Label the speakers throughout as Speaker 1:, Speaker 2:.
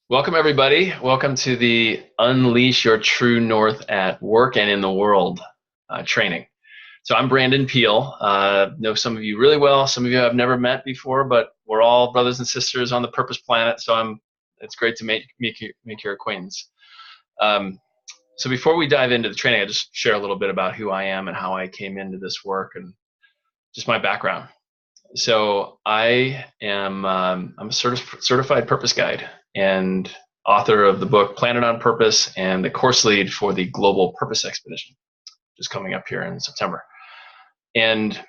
Speaker 1: Welcome, everybody. Welcome to the Unleash Your True North at Work and in the World training. So I'm Brandon Peel. Know some of you really well. Some of you I've never met before, but we're all brothers and sisters on the Purpose Planet. So it's great to make your acquaintance. Um, so before we dive into the training, I just share a little bit about who I am and how I came into this work and just my background. So I'm a certified purpose guide and author of the book Planet on Purpose and the course lead for the Global Purpose Expedition, just coming up here in September. And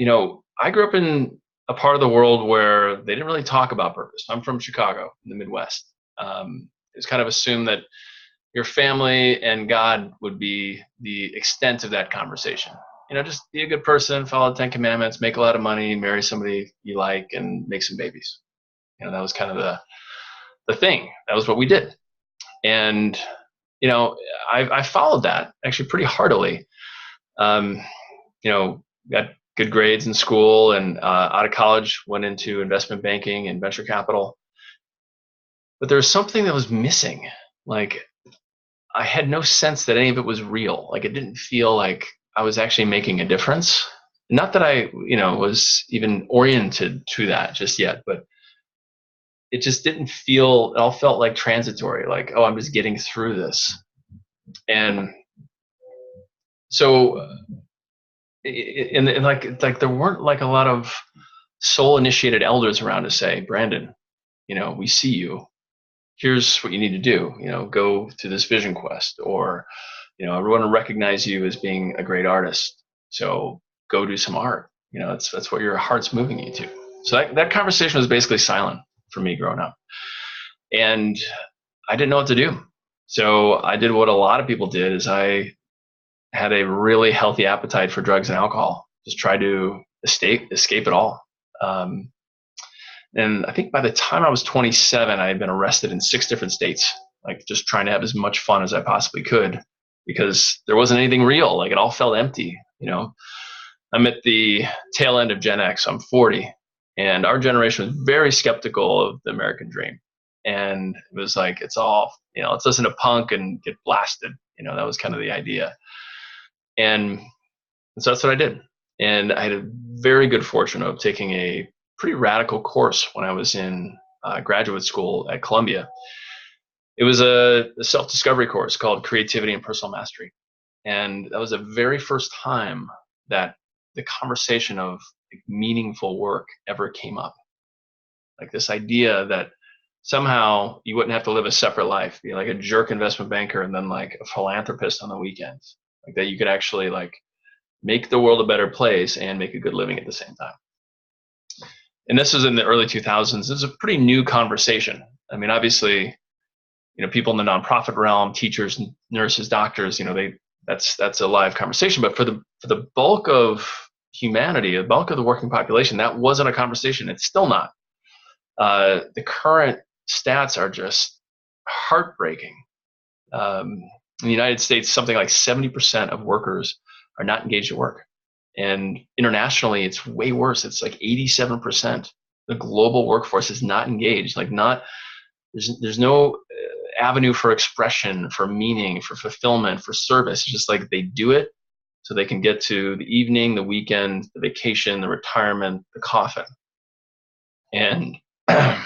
Speaker 1: I grew up in a part of the world where they didn't really talk about purpose. I'm from Chicago in the Midwest. It's kind of assumed that your family and God would be the extent of that conversation. Just be a good person, follow the 10 commandments, make a lot of money, marry somebody you like, and make some babies. That was kind of the thing. That was what we did. And, I followed that actually pretty heartily. Um, got good grades in school and out of college, went into investment banking and venture capital. But there was something that was missing. Like, I had no sense that any of it was real. Like, it didn't feel like I was actually making a difference. Not that I, was even oriented to that just yet, but it just didn't feel, it all felt like transitory, like, oh, I'm just getting through this. And so, like there weren't like a lot of soul initiated elders around to say, Brandon, we see you. Here's what you need to do. Go to this vision quest, or everyone will recognize you as being a great artist. So go do some art. That's what your heart's moving you to. So that conversation was basically silent for me growing up. And I didn't know what to do. So I did what a lot of people did is I had a really healthy appetite for drugs and alcohol. Just tried to escape it all. And I think by the time I was 27, I had been arrested in 6 different states, like just trying to have as much fun as I possibly could because there wasn't anything real. Like, it all felt empty. I'm at the tail end of Gen X. I'm 40, and our generation was very skeptical of the American dream. And it was like, it's all, let's listen to punk and get blasted. That was kind of the idea. And so that's what I did. And I had a very good fortune of taking a pretty radical course when I was in graduate school at Columbia. It was a self-discovery course called Creativity and Personal Mastery. And that was the very first time that the conversation of meaningful work ever came up. Like, this idea that somehow you wouldn't have to live a separate life, be like a jerk investment banker and then like a philanthropist on the weekends. Like, that you could actually like make the world a better place and make a good living at the same time. And this was in the early 2000s. This is a pretty new conversation. I mean, obviously, people in the nonprofit realm, teachers, nurses, doctors, that's a live conversation. But for the bulk of humanity, the bulk of the working population, that wasn't a conversation. It's still not. The current stats are just heartbreaking. In the United States, something like 70% of workers are not engaged at work. And internationally, it's way worse. It's like 87%. The global workforce is not engaged. Like, there's no avenue for expression, for meaning, for fulfillment, for service. It's just like they do it so they can get to the evening, the weekend, the vacation, the retirement, the coffin. And I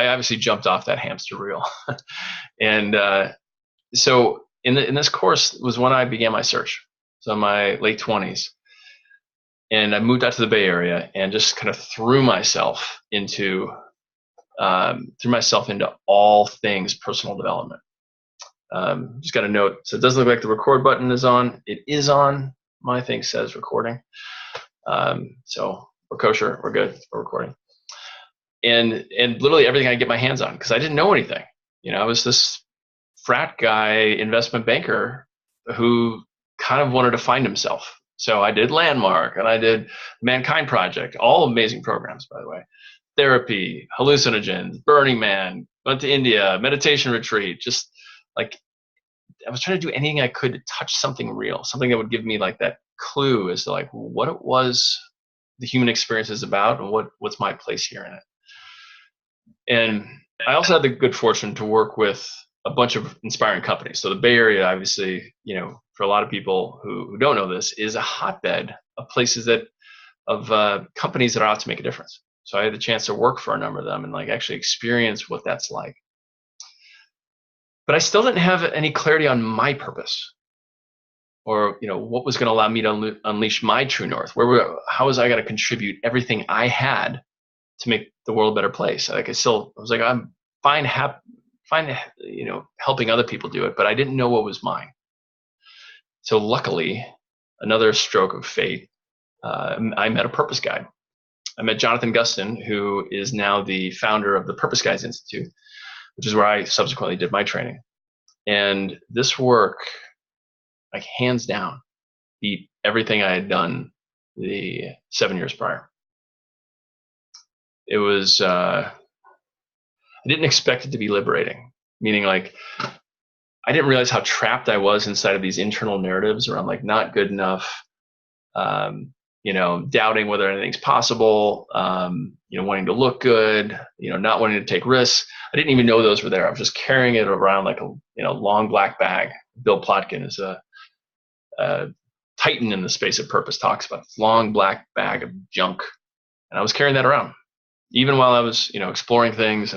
Speaker 1: obviously jumped off that hamster wheel. And so in this course was when I began my search. So in my late 20s. And I moved out to the Bay Area and just kind of threw myself into all things personal development. Just got a note. So it doesn't look like the record button is on. It is on. My thing says recording. So we're kosher. We're good. We're recording. And literally everything I could get my hands on, because I didn't know anything. I was this frat guy, investment banker, who kind of wanted to find himself. So I did Landmark and I did Mankind Project, all amazing programs, by the way. Therapy, hallucinogens, Burning Man, went to India, meditation retreat, just like I was trying to do anything I could to touch something real, something that would give me like that clue as to like what it was the human experience is about and what's my place here in it. And I also had the good fortune to work with a bunch of inspiring companies. So the Bay Area, obviously, for a lot of people who don't know this, is a hotbed of places of companies that are out to make a difference. So I had the chance to work for a number of them and like actually experience what that's like. But I still didn't have any clarity on my purpose, or what was going to allow me to unleash my true north. How was I going to contribute everything I had to make the world a better place? Like I was like, I'm fine, fine, helping other people do it, but I didn't know what was mine. So luckily, another stroke of fate, I met a purpose guide. I met Jonathan Gustin, who is now the founder of the Purpose Guides Institute, which is where I subsequently did my training. And this work, like hands down, beat everything I had done the 7 years prior. It was, I didn't expect it to be liberating, meaning like, I didn't realize how trapped I was inside of these internal narratives around like not good enough, doubting whether anything's possible, wanting to look good, not wanting to take risks. I didn't even know those were there. I was just carrying it around like a long black bag. Bill Plotkin is a titan in the space of purpose, talks about this long black bag of junk. And I was carrying that around even while I was, exploring things.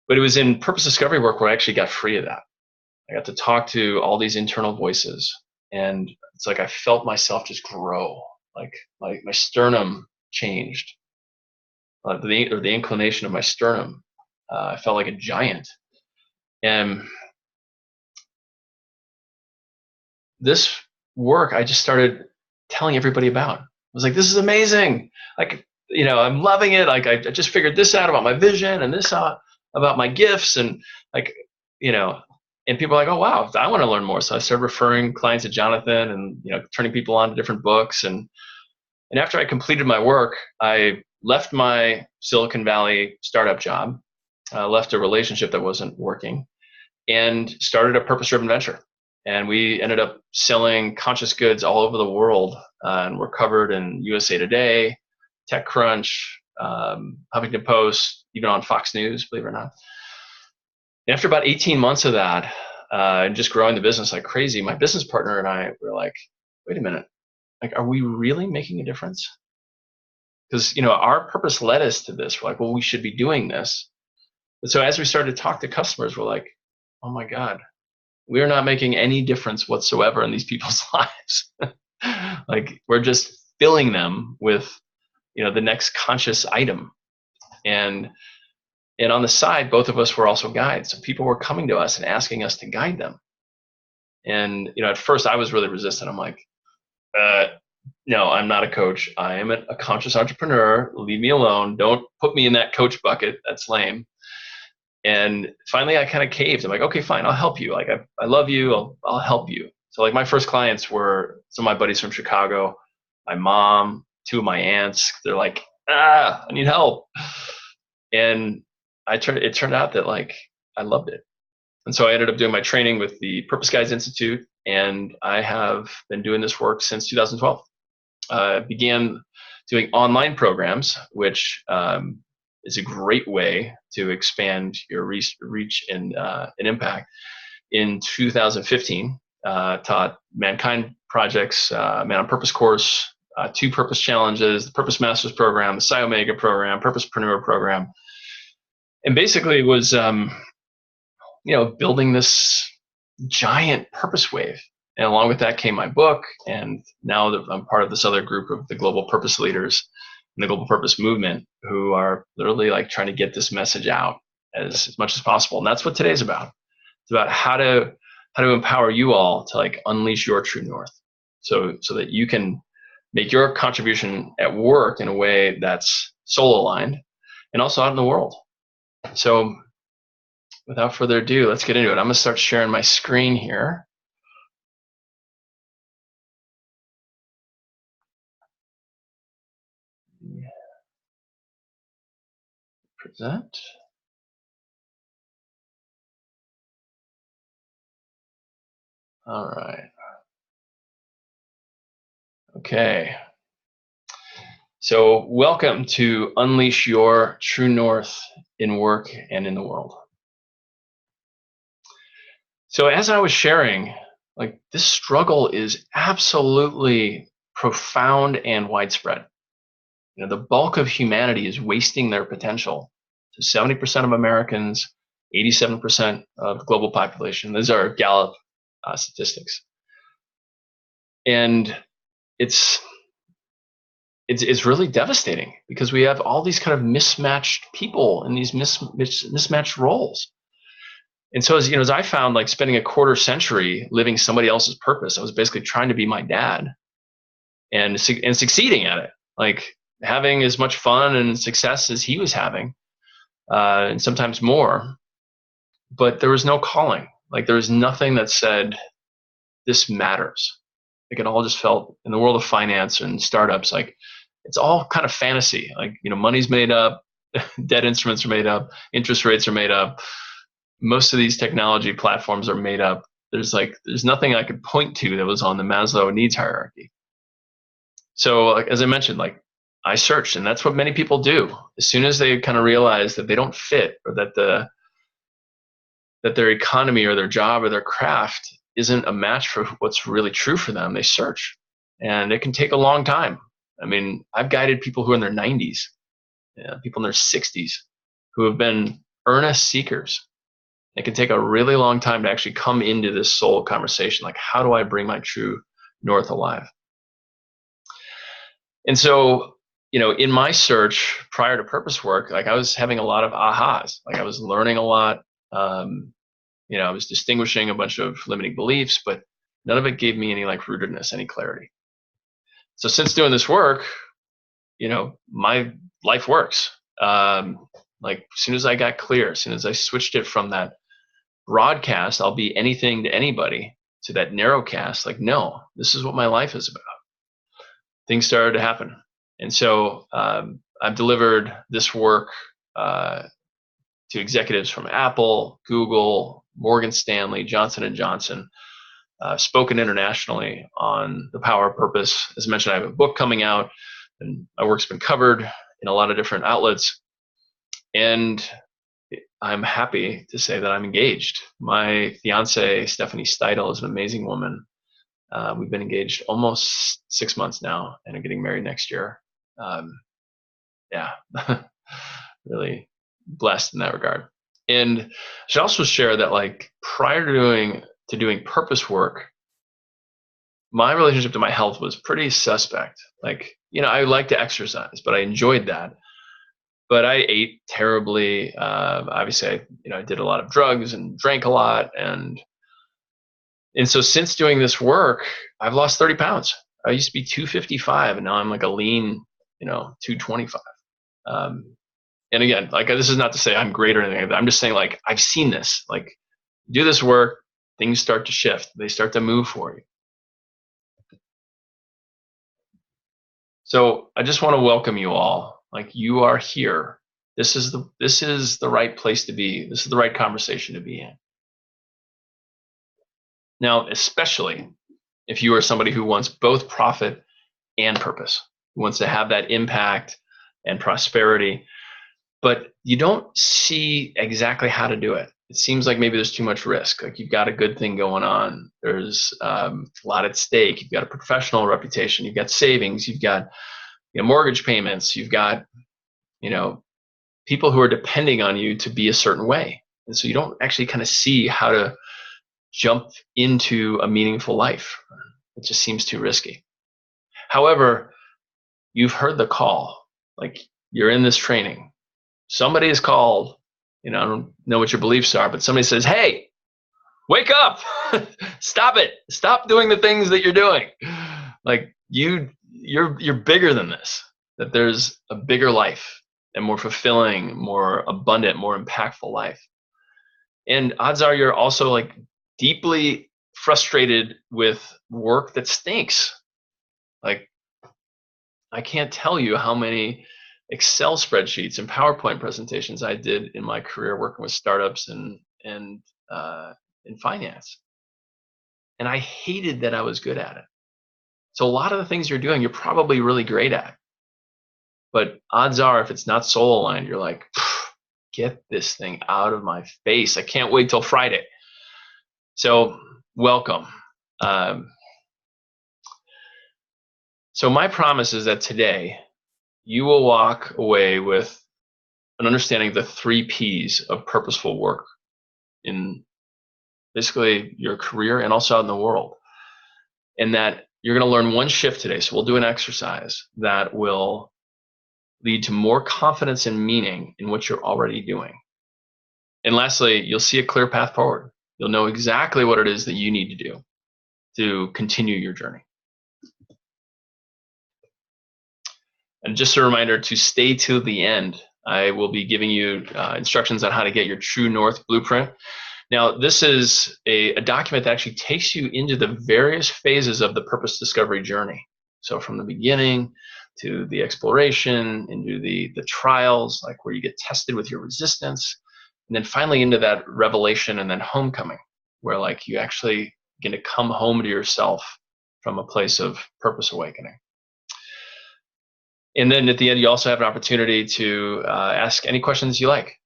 Speaker 1: But it was in purpose discovery work where I actually got free of that. I got to talk to all these internal voices, and it's like I felt myself just grow. Like my sternum changed, the inclination of my sternum. I felt like a giant, and this work I just started telling everybody about. I was like, "This is amazing! Like, I'm loving it. Like, I just figured this out about my vision and this out about my gifts, and like, you know." And people are like, "Oh wow, I want to learn more." So I started referring clients to Jonathan, and turning people on to different books. And after I completed my work, I left my Silicon Valley startup job, left a relationship that wasn't working, and started a purpose-driven venture. And we ended up selling conscious goods all over the world, and we're covered in USA Today, TechCrunch, Huffington Post, even on Fox News, believe it or not. And after about 18 months of that, and just growing the business like crazy, my business partner and I were like, wait a minute, like, are we really making a difference? Because our purpose led us to this. We're like, well, we should be doing this. And so as we started to talk to customers, we're like, oh my God, we're not making any difference whatsoever in these people's lives. Like, we're just filling them with the next conscious item. And on the side, both of us were also guides. So people were coming to us and asking us to guide them. And at first I was really resistant. I'm like, no, I'm not a coach. I am a conscious entrepreneur. Leave me alone. Don't put me in that coach bucket. That's lame. And finally I kind of caved. I'm like, okay, fine, I'll help you. Like, I love you. I'll help you. So like my first clients were some of my buddies from Chicago, my mom, two of my aunts. They're like, I need help. And it turned out that like I loved it. And so I ended up doing my training with the Purpose Guides Institute, and I have been doing this work since 2012. Began doing online programs, which is a great way to expand your reach and impact. In 2015, taught Mankind Project's Man on Purpose course, 2 purpose challenges, the Purpose Masters program, the Psi Omega program, Purposepreneur program, and basically was building this giant purpose wave. And along with that came my book. And now that I'm part of this other group of the global purpose leaders in the global purpose movement, who are literally like trying to get this message out as much as possible. And that's what today's about. It's about how to empower you all to like unleash your true north. So that you can make your contribution at work in a way that's soul aligned and also out in the world. So without further ado, let's get into it. I'm going to start sharing my screen here. Present. All right. Okay. So, welcome to Unleash Your True North in Work and in the World. So, as I was sharing, like this struggle is absolutely profound and widespread. The bulk of humanity is wasting their potential. So 70% of Americans, 87% of the global population. These are Gallup statistics. And it's it's really devastating because we have all these kind of mismatched people in these mismatched roles. And so as I found, like spending a quarter century living somebody else's purpose, I was basically trying to be my dad and succeeding at it, like having as much fun and success as he was having, and sometimes more. But there was no calling. Like there was nothing that said this matters. Like it all just felt in the world of finance and startups, like it's all kind of fantasy. Like money's made up, debt instruments are made up, interest rates are made up. Most of these technology platforms are made up. There's nothing I could point to that was on the Maslow needs hierarchy. So like, as I mentioned, like I searched, and that's what many people do. As soon as they kind of realize that they don't fit, or that their economy or their job or their craft isn't a match for what's really true for them, they search. And it can take a long time. I mean, I've guided people who are in their 90s, people in their 60s, who have been earnest seekers. It can take a really long time to actually come into this soul conversation. Like, how do I bring my true north alive? And so, in my search prior to purpose work, like I was having a lot of ahas. Like I was learning a lot. Um, I was distinguishing a bunch of limiting beliefs, but none of it gave me any like rootedness, any clarity. So since doing this work, my life works. Like as soon as I got clear, as soon as I switched it from that broadcast, I'll be anything to anybody, to that narrowcast, like, no, this is what my life is about. Things started to happen. And so I've delivered this work to executives from Apple, Google, Morgan Stanley, Johnson and Johnson, spoken internationally on the power of purpose. As I mentioned, I have a book coming out, and my work's been covered in a lot of different outlets. And I'm happy to say that I'm engaged. My fiance, Stephanie Steidel, is an amazing woman. We've been engaged almost 6 months now and are getting married next year. Yeah, really blessed in that regard. And I should also share that, like, prior to doing purpose work, my relationship to my health was pretty suspect. Like, I like to exercise, but I enjoyed that. But I ate terribly. Obviously, I did a lot of drugs and drank a lot, and so since doing this work, I've lost 30 pounds. I used to be 255, and now I'm like a lean, 225. Um, and again, like this is not to say I'm great or anything like that. I'm just saying, like, I've seen this. Like, do this work, things start to shift. They start to move for you. So I just want to welcome you all. Like, you are here. This is the right place to be. This is the right conversation to be in. Now, especially if you are somebody who wants both profit and purpose, who wants to have that impact and prosperity, but you don't see exactly how to do it. It seems like maybe there's too much risk. Like you've got a good thing going on. There's a lot at stake. You've got a professional reputation. You've got savings. You've got mortgage payments. You've got people who are depending on you to be a certain way. And so you don't actually kind of see how to jump into a meaningful life. It just seems too risky. However, you've heard the call. Like, you're in this training. Somebody is called. I don't know what your beliefs are, but somebody says, hey, wake up. Stop it. Stop doing the things that you're doing. Like, you're bigger than this. That there's a bigger life, and more fulfilling, more abundant, more impactful life. And odds are you're also like deeply frustrated with work that stinks. Like, I can't tell you how many Excel spreadsheets and PowerPoint presentations I did in my career working with startups and in finance. And I hated that I was good at it. So a lot of the things you're doing, you're probably really great at. But odds are, if it's not soul aligned, you're like, get this thing out of my face. I can't wait till Friday. So welcome. So my promise is that today you will walk away with an understanding of the 3 P's of purposeful work in basically your career and also out in the world. And that you're going to learn one shift today. So we'll do an exercise that will lead to more confidence and meaning in what you're already doing. And lastly, you'll see a clear path forward. You'll know exactly what it is that you need to do to continue your journey. And just a reminder to stay till the end. I will be giving you instructions on how to get your True North blueprint. Now, this is a document that actually takes you into the various phases of the purpose discovery journey. So from the beginning to the exploration, into the trials, like where you get tested with your resistance, and then finally into that revelation and then homecoming, where like you actually get to come home to yourself from a place of purpose awakening. And then at the end, you also have an opportunity to ask any questions you like.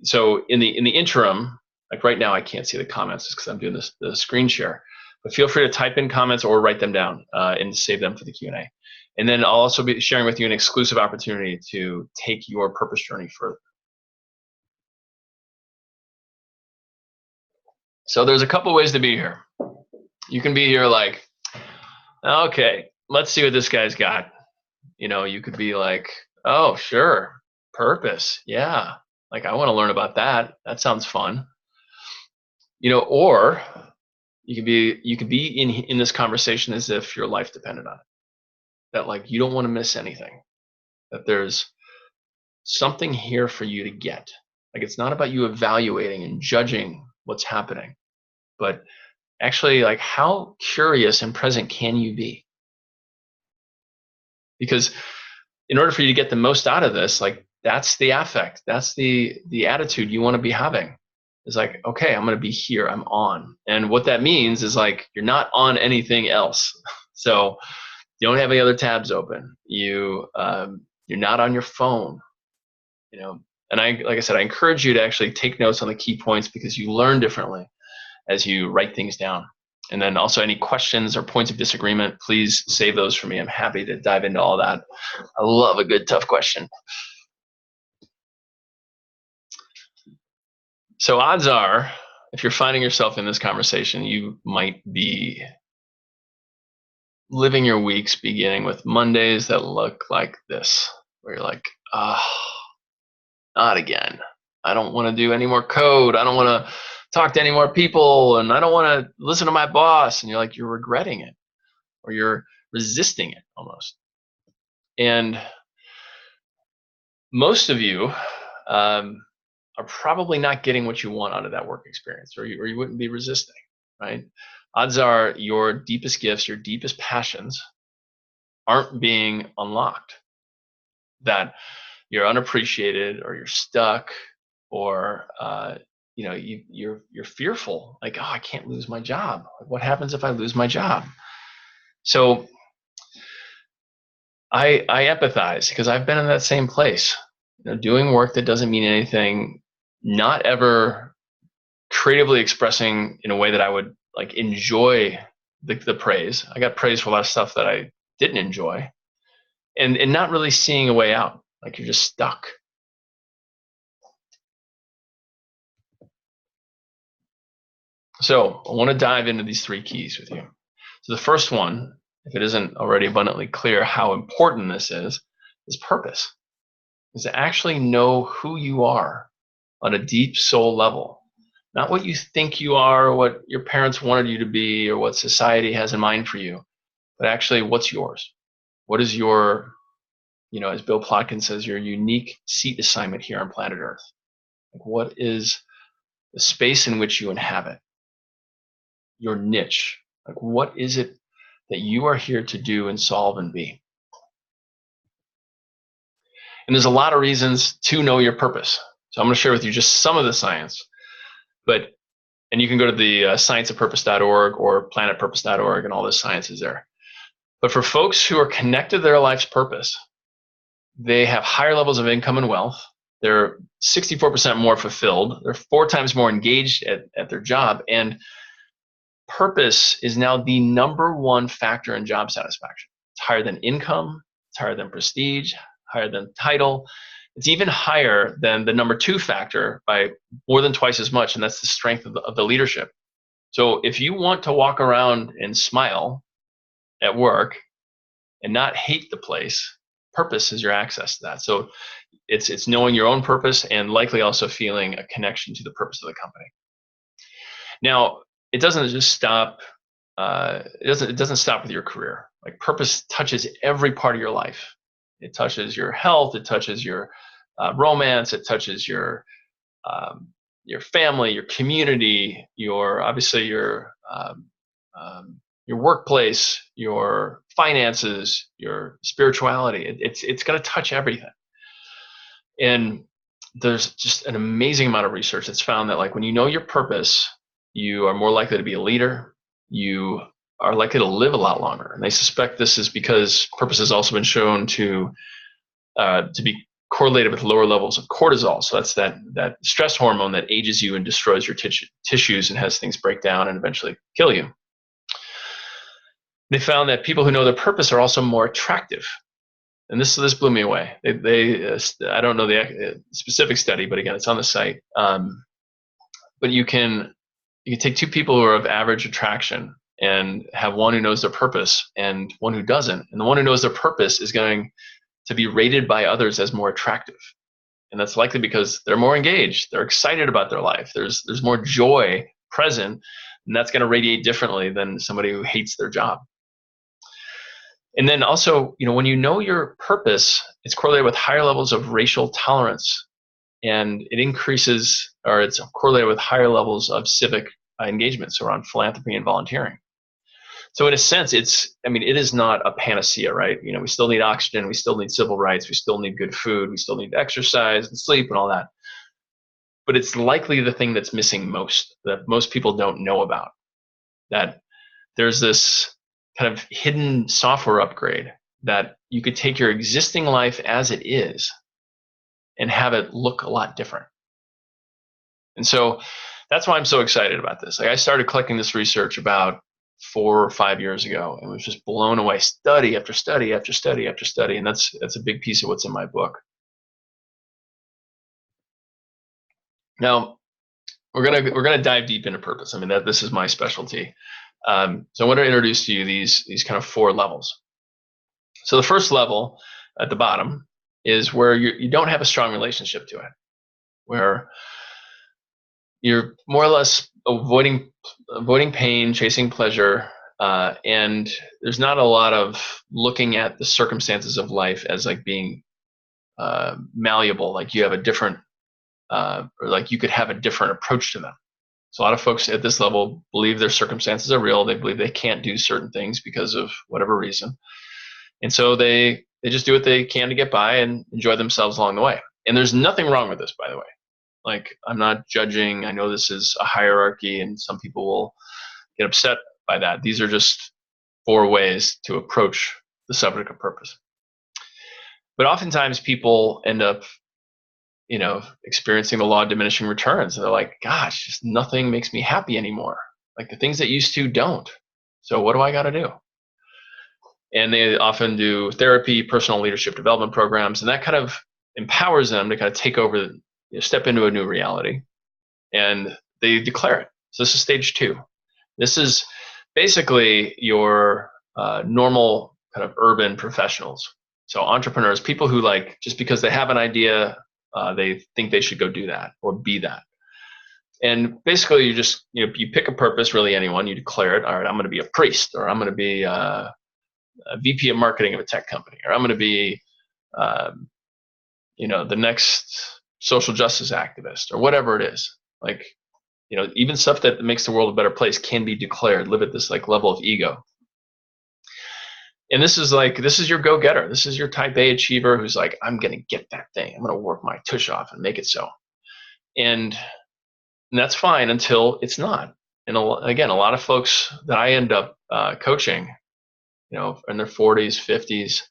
Speaker 1: So in the interim, like right now, I can't see the comments because I'm doing the screen share. But feel free to type in comments or write them down and save them for the Q&A. And then I'll also be sharing with you an exclusive opportunity to take your purpose journey further. So there's a couple ways to be here. You can be here like, okay, let's see what this guy's got. You know, you could be like, oh, sure, purpose, yeah. Like, I want to learn about that. That sounds fun. You know, or you could be in this conversation as if your life depended on it. That like you don't want to miss anything. That there's something here for you to get. Like it's not about you evaluating and judging what's happening, but actually like how curious and present can you be? Because in order for you to get the most out of this, like that's the affect, that's the attitude you want to be having. It's like, okay, I'm going to be here, I'm on. And what that means is like you're not on anything else. So you don't have any other tabs open. You're not on your phone, you know. And like I said, I encourage you to actually take notes on the key points because you learn differently as you write things down. And then also any questions or points of disagreement, please save those for me. I'm happy to dive into all that. I love a good, tough question. So odds are, if you're finding yourself in this conversation, you might be living your weeks beginning with Mondays that look like this, where you're like, oh, not again. I don't want to do any more code. I don't want to talk to any more people, and I don't want to listen to my boss. And you're like, you're regretting it, or you're resisting it almost. And most of you are probably not getting what you want out of that work experience, or you wouldn't be resisting, right? Odds are your deepest gifts, your deepest passions aren't being unlocked. That you're unappreciated, or you're stuck, or you know, you're fearful, like, oh, I can't lose my job. What happens if I lose my job? So I empathize because I've been in that same place, you know, doing work that doesn't mean anything, not ever creatively expressing in a way that I would like enjoy the praise. I got praise for a lot of stuff that I didn't enjoy, and not really seeing a way out. Like you're just stuck. So I want to dive into these 3 keys with you. So the first one, if it isn't already abundantly clear how important this is purpose. Is to actually know who you are on a deep soul level. Not what you think you are, or what your parents wanted you to be, or what society has in mind for you, but actually what's yours. What is your, you know, as Bill Plotkin says, your unique seat assignment here on planet Earth? Like what is the space in which you inhabit? Your niche. Like what is it that you are here to do and solve and be? And there's a lot of reasons to know your purpose. So I'm going to share with you just some of the science, and you can go to the scienceofpurpose.org or planetpurpose.org, and all this science is there. But for folks who are connected to their life's purpose, They have higher levels of income and wealth. They're 64% more fulfilled. They're 4 times more engaged at their job. And purpose is now the number one factor in job satisfaction. It's higher than income, it's higher than prestige, higher than title. It's even higher than the number two factor by more than twice as much, and that's the strength of the leadership. So if you want to walk around and smile at work and not hate the place, purpose is your access to that. So it's knowing your own purpose and likely also feeling a connection to the purpose of the company. Now, it doesn't just stop. It doesn't stop with your career. Like, purpose touches every part of your life. It touches your health. It touches your romance. It touches your family, your community, obviously your workplace, your finances, your spirituality. It's going to touch everything. And there's just an amazing amount of research that's found that, like, when you know your purpose, you are more likely to be a leader. You are likely to live a lot longer. And they suspect this is because purpose has also been shown to be correlated with lower levels of cortisol. So that's that stress hormone that ages you and destroys your tissues and has things break down and eventually kill you. They found that people who know their purpose are also more attractive. And this blew me away. I don't know the specific study, but again, it's on the site. But you can take two people who are of average attraction and have one who knows their purpose and one who doesn't. And the one who knows their purpose is going to be rated by others as more attractive. And that's likely because they're more engaged. They're excited about their life. There's more joy present, and that's going to radiate differently than somebody who hates their job. And then also, when you know your purpose, it's correlated with higher levels of racial tolerance, and it increases, or it's correlated with higher levels of civic engagements around philanthropy and volunteering. So in a sense, it is not a panacea, right? We still need oxygen, we still need civil rights, we still need good food, we still need exercise and sleep and all that. But it's likely the thing that's missing most, that most people don't know about. That there's this kind of hidden software upgrade that you could take your existing life as it is and have it look a lot different. And so that's why I'm so excited about this. Like, I started collecting this research about 4 or 5 years ago and was just blown away, study after study after study after study. And that's a big piece of what's in my book. Now, we're gonna dive deep into purpose. This is my specialty. So I want to introduce to you these kind of 4 levels. So the first level at the bottom is where you don't have a strong relationship to it, where you're more or less avoiding pain, chasing pleasure, and there's not a lot of looking at the circumstances of life as like being malleable, like you have a different, or like you could have a different approach to them. So a lot of folks at this level believe their circumstances are real. They believe they can't do certain things because of whatever reason. And so they just do what they can to get by and enjoy themselves along the way. And there's nothing wrong with this, by the way. Like, I'm not judging. I know this is a hierarchy and some people will get upset by that. These are just 4 ways to approach the subject of purpose. But oftentimes people end up experiencing the law of diminishing returns. And they're like, gosh, just nothing makes me happy anymore. Like, the things that used to don't. So what do I got to do? And they often do therapy, personal leadership development programs, and that kind of empowers them to kind of take over, step into a new reality. And they declare it. So this is stage 2. This is basically your normal kind of urban professionals. So entrepreneurs, people who, like, just because they have an idea, they think they should go do that or be that. And basically you just, you pick a purpose, really anyone, you declare it. All right, I'm going to be a priest, or I'm going to be a VP of marketing of a tech company, or I'm going to be, the next social justice activist, or whatever it is. Like, even stuff that makes the world a better place can be declared, live at this like level of ego. And this is your go-getter. This is your type A achiever who's like, I'm going to get that thing. I'm going to work my tush off and make it so. And that's fine until it's not. And again, a lot of folks that I end up coaching, in their 40s, 50s,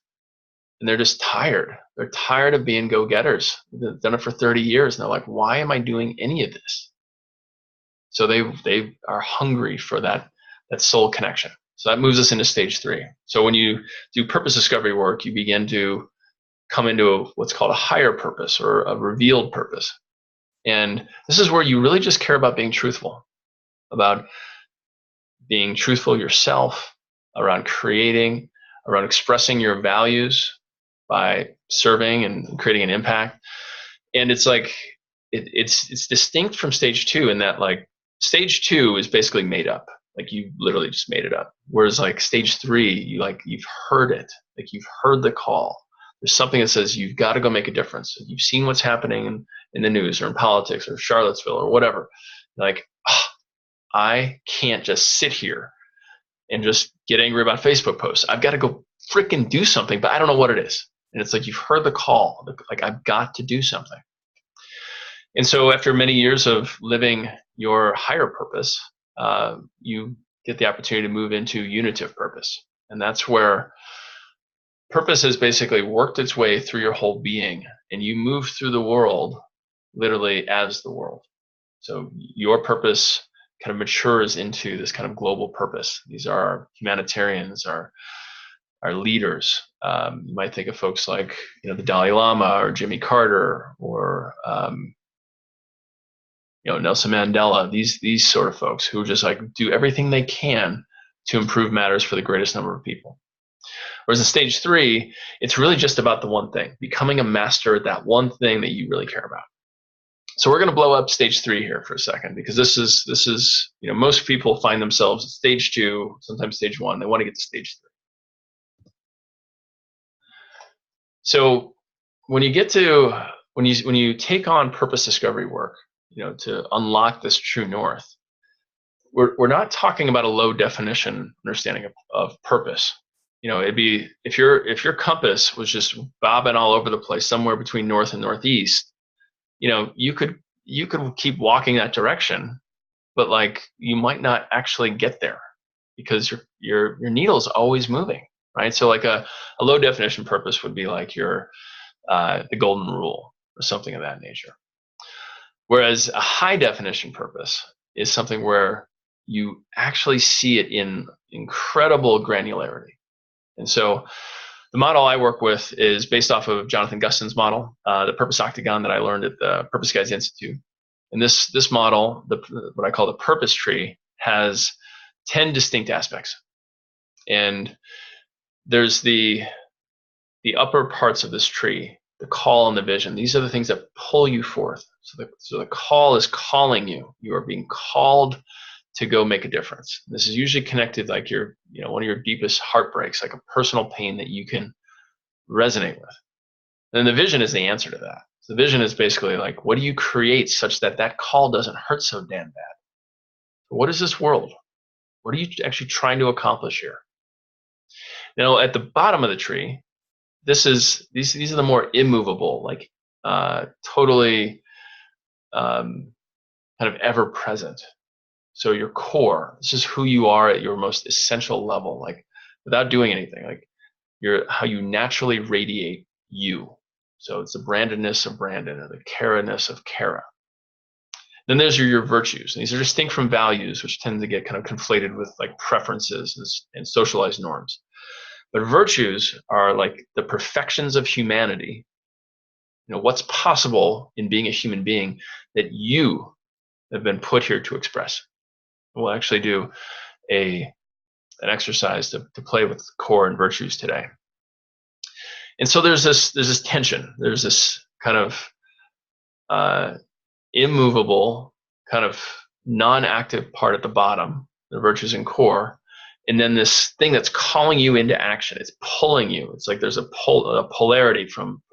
Speaker 1: and they're just tired. They're tired of being go-getters. They've done it for 30 years, and they're like, why am I doing any of this? So they are hungry for that soul connection. So that moves us into stage 3. So when you do purpose discovery work, you begin to come into what's called a higher purpose, or a revealed purpose. And this is where you really just care about being truthful, about being truthful yourself, around creating, around expressing your values by serving and creating an impact. And it's like it's distinct from stage 2 in that, like, stage 2 is basically made up. Like, you literally just made it up. Whereas like stage 3, you've heard it. Like, you've heard the call. There's something that says you've got to go make a difference. You've seen what's happening in the news or in politics or Charlottesville or whatever. Like, oh, I can't just sit here and just get angry about Facebook posts. I've got to go freaking do something, but I don't know what it is. And it's like, you've heard the call. Like, I've got to do something. And so after many years of living your higher purpose, you get the opportunity to move into unitive purpose. And that's where purpose has basically worked its way through your whole being, and you move through the world literally as the world. So your purpose kind of matures into this kind of global purpose. These are our humanitarians, our leaders. You might think of folks like, the Dalai Lama or Jimmy Carter or Nelson Mandela. These sort of folks who just like do everything they can to improve matters for the greatest number of people. Whereas in stage 3, it's really just about the one thing, becoming a master at that one thing that you really care about. So we're going to blow up stage 3 here for a second, because this is most people find themselves at stage 2, sometimes stage 1. They want to get to stage 3. So when you take on purpose discovery work, to unlock this true north, we're not talking about a low definition understanding of purpose. It'd be if your compass was just bobbing all over the place somewhere between north and northeast, you could keep walking that direction, but like, you might not actually get there because your needle is always moving, right? So like a low definition purpose would be like the golden rule or something of that nature. Whereas a high definition purpose is something where you actually see it in incredible granularity. And so the model I work with is based off of Jonathan Gustin's model, the Purpose Octagon that I learned at the Purpose Guys Institute. And this model, what I call the purpose tree, has 10 distinct aspects. And there's the upper parts of this tree, the call and the vision. These are the things that pull you forth. So the call is calling you. You are being called to go make a difference. This is usually connected like one of your deepest heartbreaks, like a personal pain that you can resonate with. And the vision is the answer to that. So the vision is basically like, what do you create such that call doesn't hurt so damn bad? What is this world? What are you actually trying to accomplish here? At the bottom of the tree, these are the more immovable, like totally kind of ever present. So your core, this is who you are at your most essential level, like without doing anything, like how you naturally radiate you. So it's the brandedness of Brandon, or the Kara-ness of Kara. Then there's your virtues. And these are distinct from values, which tend to get kind of conflated with like preferences and socialized norms. But virtues are like the perfections of humanity. What's possible in being a human being that you have been put here to express. We'll actually do an exercise to play with core and virtues today. And so there's this tension. There's this kind of immovable, kind of non-active part at the bottom, the virtues and core, and then this thing that's calling you into action. It's pulling you. It's like there's a polarity from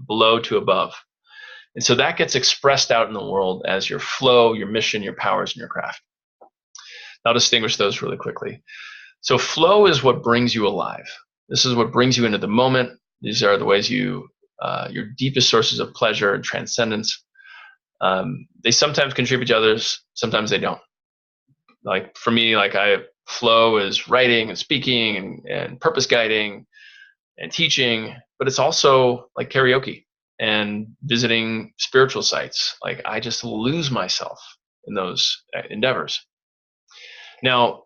Speaker 1: below to above. And so that gets expressed out in the world as your flow, your mission, your powers, and your craft. I'll distinguish those really quickly. So flow is what brings you alive. This is what brings you into the moment. These are the ways your deepest sources of pleasure and transcendence. They sometimes contribute to others, sometimes they don't. Like for me, flow is writing and speaking and purpose guiding. and teaching, but it's also like karaoke and visiting spiritual sites. Like I just lose myself in those endeavors. Now,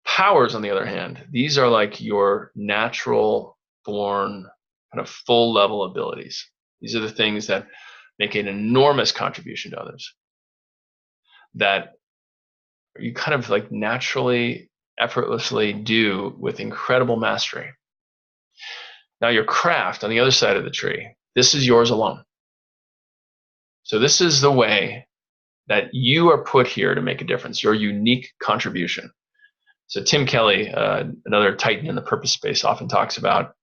Speaker 1: powers, on the other hand, these are like your natural born kind of full level abilities. These are the things that make an enormous contribution to others, that you kind of like naturally, effortlessly do with incredible mastery. Now, your craft on the other side of the tree, this is yours alone. So, this is the way that you are put here to make a difference, your unique contribution. So, Tim Kelly, another titan in the purpose space, often talks about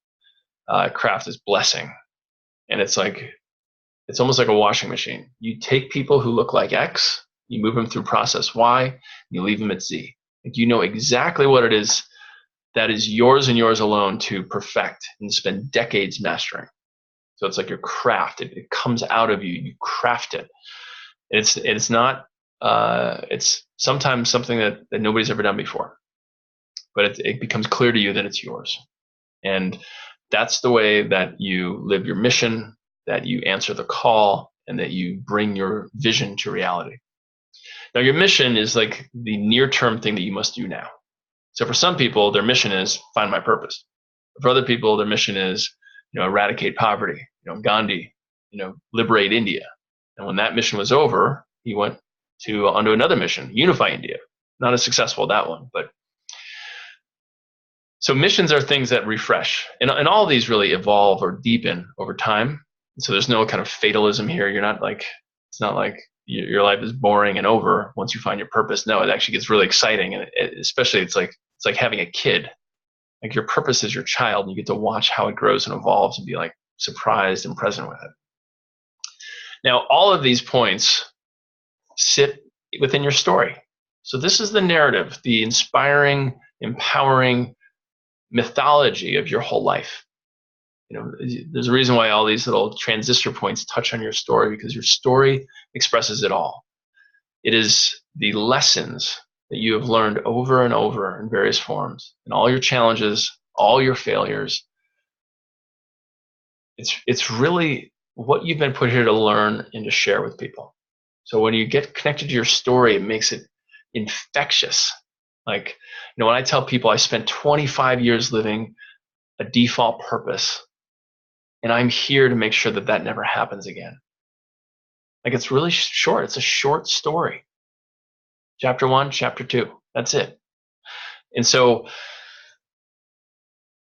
Speaker 1: craft as blessing. And it's almost like a washing machine. You take people who look like X, you move them through process Y, you leave them at Z. Like you know exactly what it is that is yours and yours alone to perfect and spend decades mastering. So it's like your craft. It comes out of you. You craft it. It's not. It's sometimes something that nobody's ever done before, but it becomes clear to you that it's yours, and that's the way that you live your mission, that you answer the call, and that you bring your vision to reality. Now, your mission is like the near-term thing that you must do now. So for some people, their mission is find my purpose. For other people, their mission is, eradicate poverty. Gandhi, liberate India. And when that mission was over, he went onto another mission, unify India. Not as successful that one, but so missions are things that refresh, and all of these really evolve or deepen over time. So there's no kind of fatalism here. It's not like your life is boring and over once you find your purpose. No, it actually gets really exciting, and especially it's like having a kid. Like your purpose is your child, and you get to watch how it grows and evolves, and be like surprised and present with it. Now, all of these points sit within your story. So this is the narrative, the inspiring, empowering mythology of your whole life. There's a reason why all these little transistor points touch on your story, because your story expresses it all. It is the lessons that you have learned over and over in various forms, and all your challenges, all your failures. It's really what you've been put here to learn and to share with people. So when you get connected to your story, it makes it infectious. Like, when I tell people I spent 25 years living a default purpose, and I'm here to make sure that that never happens again. Like, it's really short. It's a short story. Chapter 1, chapter 2. That's it. And so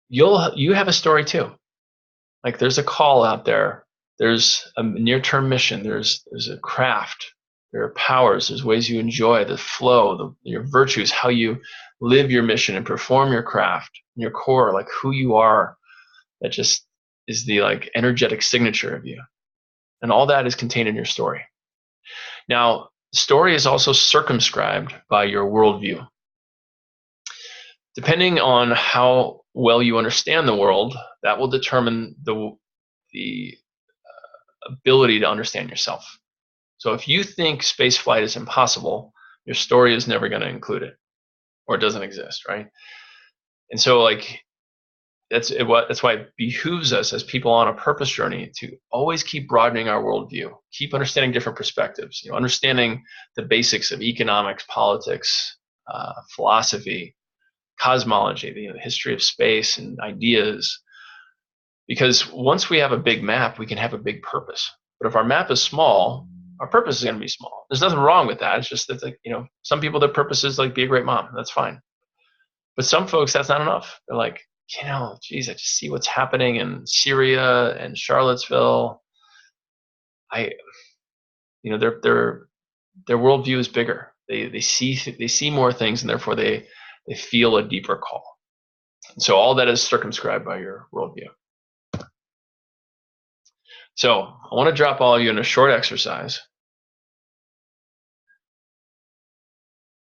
Speaker 1: you have a story too. Like, there's a call out there. There's a near-term mission. There's a craft. There are powers. There's ways you enjoy the flow, your virtues, how you live your mission and perform your craft, your core, like who you are. That just is the energetic signature of you. And all that is contained in your story. Now, story is also circumscribed by your worldview. Depending on how well you understand the world, that will determine the ability to understand yourself. So if you think space flight is impossible, your story is never going to include it, or it doesn't exist, right? And so that's why it behooves us as people on a purpose journey to always keep broadening our worldview, keep understanding different perspectives, understanding the basics of economics, politics, philosophy, cosmology, the history of space and ideas. Because once we have a big map, we can have a big purpose. But if our map is small, our purpose is going to be small. There's nothing wrong with that. It's just that, some people, their purpose is be a great mom. That's fine. But some folks, that's not enough. They're like, geez, I just see what's happening in Syria and Charlottesville. Their worldview is bigger. They see more things, and therefore they feel a deeper call. And so all that is circumscribed by your worldview. So I want to drop all of you in a short exercise.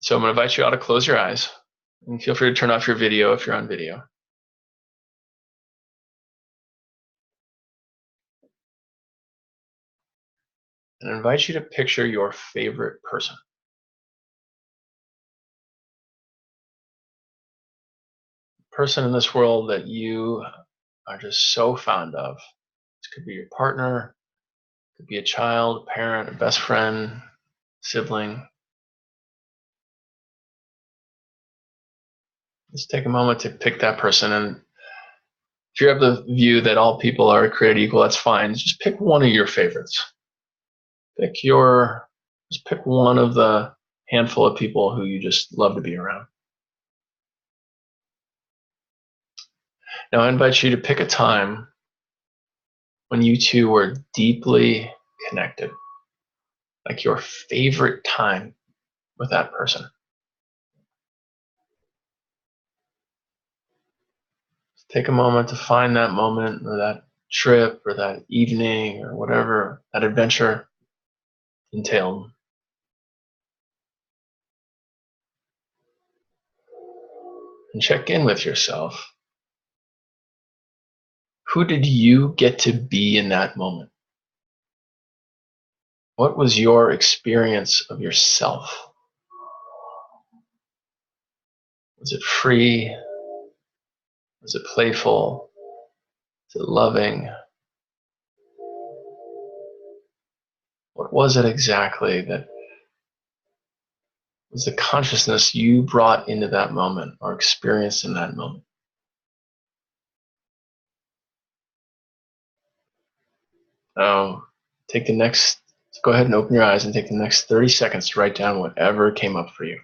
Speaker 1: So I'm going to invite you all to close your eyes, and feel free to turn off your video if you're on video. And I invite you to picture your favorite person. Person in this world that you are just so fond of. This could be your partner, could be a child, a parent, a best friend, sibling. Just take a moment to pick that person. And if you have the view that all people are created equal, that's fine. Just pick one of your favorites. Just pick one of the handful of people who you just love to be around. Now I invite you to pick a time when you two were deeply connected, like your favorite time with that person. Take a moment to find that moment or that trip or that evening or whatever that adventure entailed. And check in with yourself. Who did you get to be in that moment? What was your experience of yourself? Was it free? Was it playful? Was it loving? What was it exactly that was the consciousness you brought into that moment or experienced in that moment? Now, go ahead and open your eyes and take the next 30 seconds to write down whatever came up for you.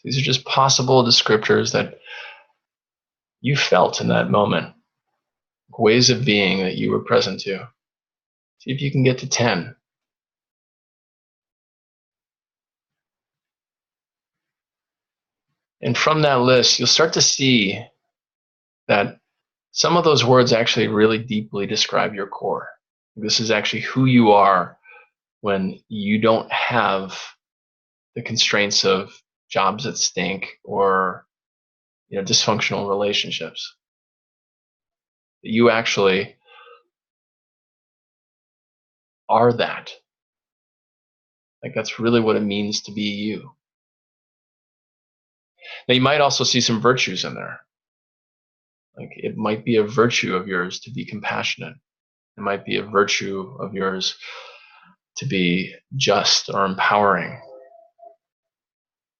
Speaker 1: These are just possible descriptors that you felt in that moment, ways of being that you were present to. See if you can get to 10. And from that list, you'll start to see that some of those words actually really deeply describe your core. This is actually who you are when you don't have the constraints of jobs that stink or dysfunctional relationships. You actually are that. Like that's really what it means to be you. Now you might also see some virtues in there. Like it might be a virtue of yours to be compassionate. It might be a virtue of yours to be just or empowering.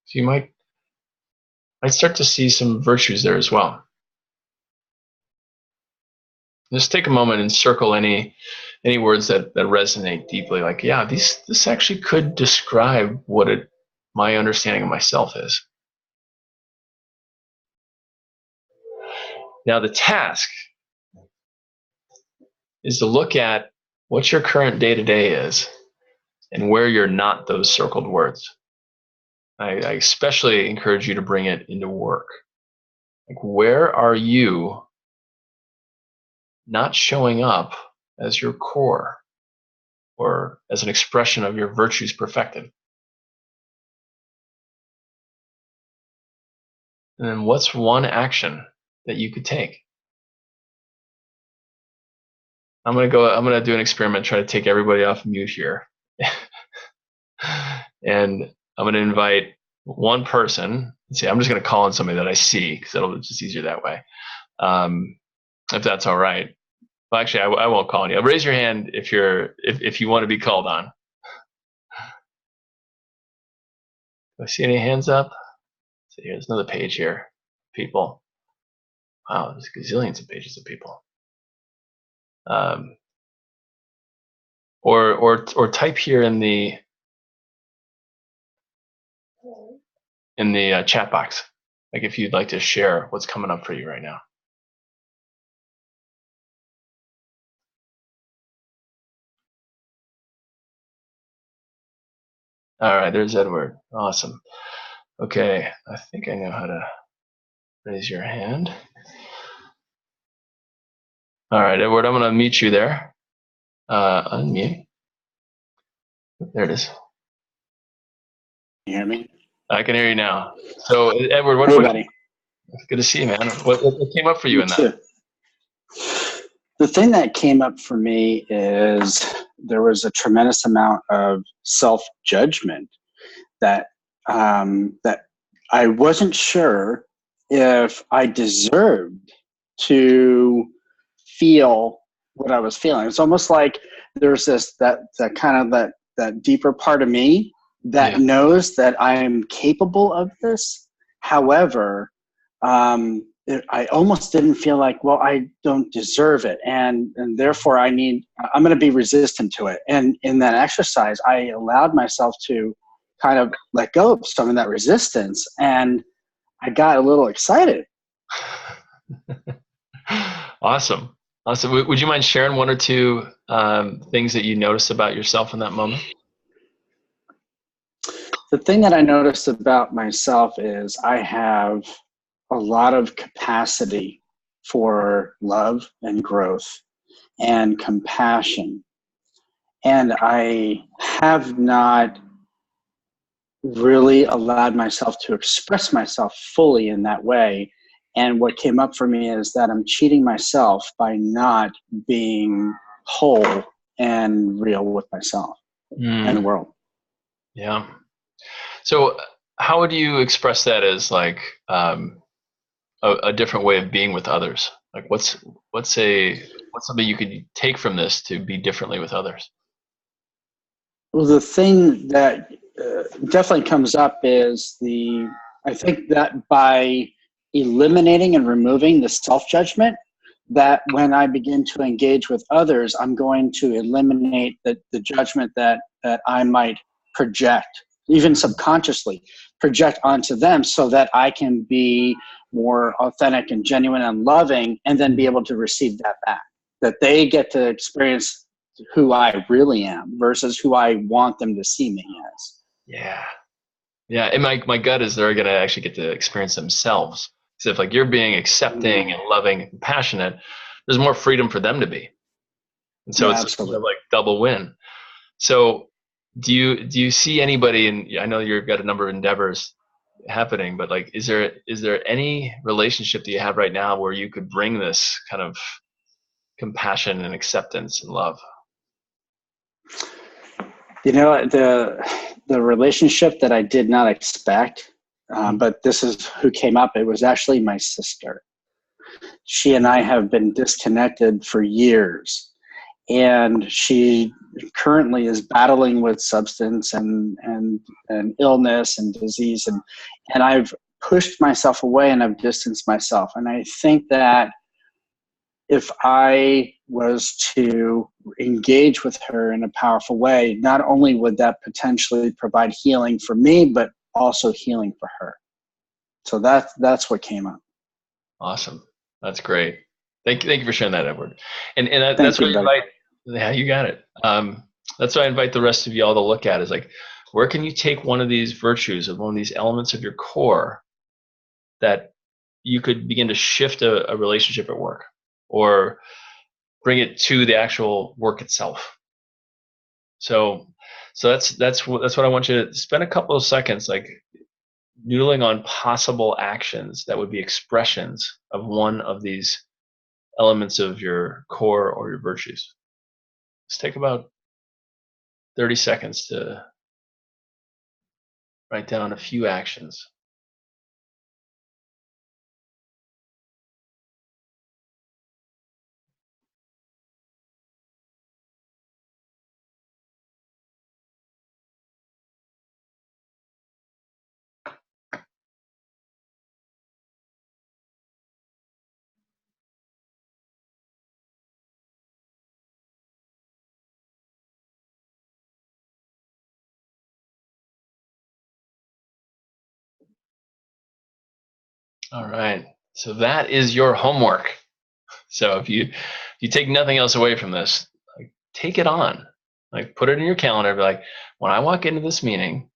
Speaker 1: So you might start to see some virtues there as well. Just take a moment and circle any words that resonate deeply. Like, yeah, this actually could describe what my understanding of myself is. Now the task is to look at what your current day-to-day is and where you're not those circled words. I especially encourage you to bring it into work. Like, where are you not showing up as your core or as an expression of your virtues perfected? And then what's one action that you could take? I'm gonna do an experiment, try to take everybody off mute here. And I'm gonna invite one person. Let's see, I'm just gonna call on somebody that I see because it'll be just easier that way. If that's all right. Well, actually, I won't call on you. Raise your hand if you want to be called on. Do I see any hands up? So here's another page here. People. Wow, there's gazillions of pages of people. Or type here in the chat box, like if you'd like to share what's coming up for you right now. All right, there's Edward. Awesome. Okay, I think I know how to raise your hand. All right, Edward, I'm going to meet you there. Unmute. There it is.
Speaker 2: You hear me?
Speaker 1: I can hear you now. So, Edward,
Speaker 2: Hey, buddy.
Speaker 1: good to see you, man. What came up for you
Speaker 2: You
Speaker 1: in that?
Speaker 2: too. The thing that came up for me is there was a tremendous amount of self-judgment that that I wasn't sure if I deserved to feel what I was feeling. It's almost like there's that kind of that deeper part of me that
Speaker 1: Yeah.
Speaker 2: knows that I am capable of this. However, I almost didn't feel like, well, I don't deserve it, and therefore I'm going to be resistant to it. And in that exercise, I allowed myself to kind of let go of some of that resistance, and I got a little excited.
Speaker 1: Awesome. Awesome. Would you mind sharing one or two things that you noticed about yourself in that moment?
Speaker 2: The thing that I noticed about myself is I have a lot of capacity for love and growth and compassion. And I have not really allowed myself to express myself fully in that way. And what came up for me is that I'm cheating myself by not being whole and real with myself and the
Speaker 1: Mm,
Speaker 2: world.
Speaker 1: yeah. So, how would you express that as like a different way of being with others? Like, what's something you could take from this to be differently with others?
Speaker 2: Well, the thing that definitely comes up is I think that by eliminating and removing the self-judgment, that when I begin to engage with others, I'm going to eliminate the judgment that I might project, even subconsciously project onto them, so that I can be more authentic and genuine and loving, and then be able to receive that back. That they get to experience who I really am versus who I want them to see me as.
Speaker 1: Yeah. Yeah. And my gut is they're going to actually get to experience themselves. So if like you're being accepting and loving and compassionate, there's more freedom for them to be. And so
Speaker 2: Yeah,
Speaker 1: it's kind of
Speaker 2: absolutely.
Speaker 1: like double win. So do you see anybody, and I know you've got a number of endeavors happening, but like is there any relationship that you have right now where you could bring this kind of compassion and acceptance and love?
Speaker 2: You know, the relationship that I did not expect, but this is who came up. It was actually my sister. She and I have been disconnected for years, and she currently is battling with substance and illness and disease, and I've pushed myself away and I've distanced myself. And I think that if I was to engage with her in a powerful way, not only would that potentially provide healing for me, but also healing for her. So that's what came up.
Speaker 1: Awesome. That's great. Thank you for sharing that, Edward. And that's
Speaker 2: Thank you,
Speaker 1: what I
Speaker 2: buddy.
Speaker 1: invite. Yeah, you got it. That's what I invite the rest of y'all to look at is like, where can you take one of these virtues of one of these elements of your core that you could begin to shift a relationship at work or bring it to the actual work itself. So, that's what I want you to spend a couple of seconds like noodling on possible actions that would be expressions of one of these elements of your core or your virtues. Just take about 30 seconds to write down a few actions. All right. So that is your homework. So if you take nothing else away from this, like take it on. Like put it in your calendar. Be like, when I walk into this meeting,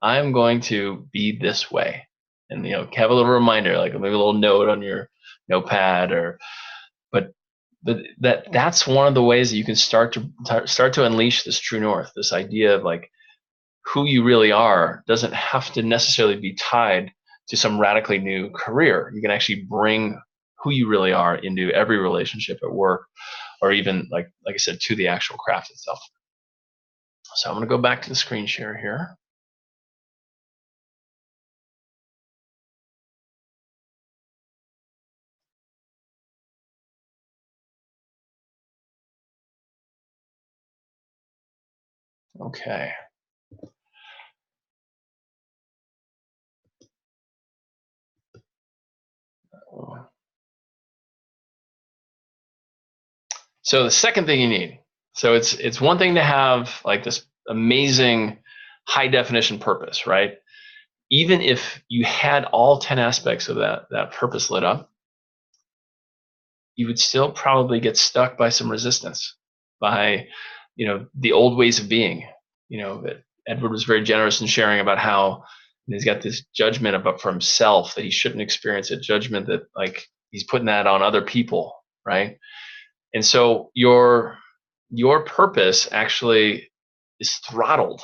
Speaker 1: I'm going to be this way. And have a little reminder, like maybe a little note on your notepad but that's one of the ways that you can start to unleash this true north, this idea of like who you really are doesn't have to necessarily be tied to some radically new career. You can actually bring who you really are into every relationship at work, or even like I said, to the actual craft itself. So I'm going to go back to the screen share here. Okay. So the second thing you need, so it's one thing to have like this amazing high definition purpose, right? Even if you had all 10 aspects of that purpose lit up, you would still probably get stuck by some resistance, by the old ways of being. Edward was very generous in sharing about how he's got this judgment about for himself that he shouldn't experience, a judgment that like he's putting that on other people, right? And so your purpose actually is throttled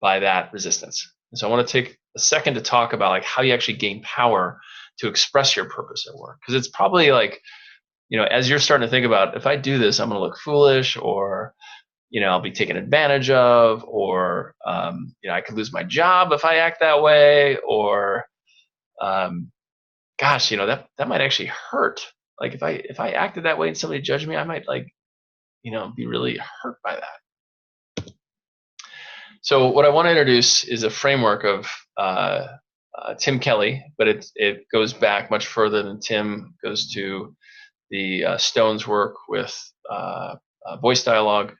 Speaker 1: by that resistance. And so I want to take a second to talk about like how you actually gain power to express your purpose at work, because it's probably like, as you're starting to think about, if I do this, I'm going to look foolish, or I'll be taken advantage of, or I could lose my job if I act that way, or gosh, that might actually hurt. Like if I acted that way and somebody judged me, I might like be really hurt by that. So what I want to introduce is a framework of Tim Kelly, but it goes back much further than Tim. Goes to the Stones work with voice dialogue.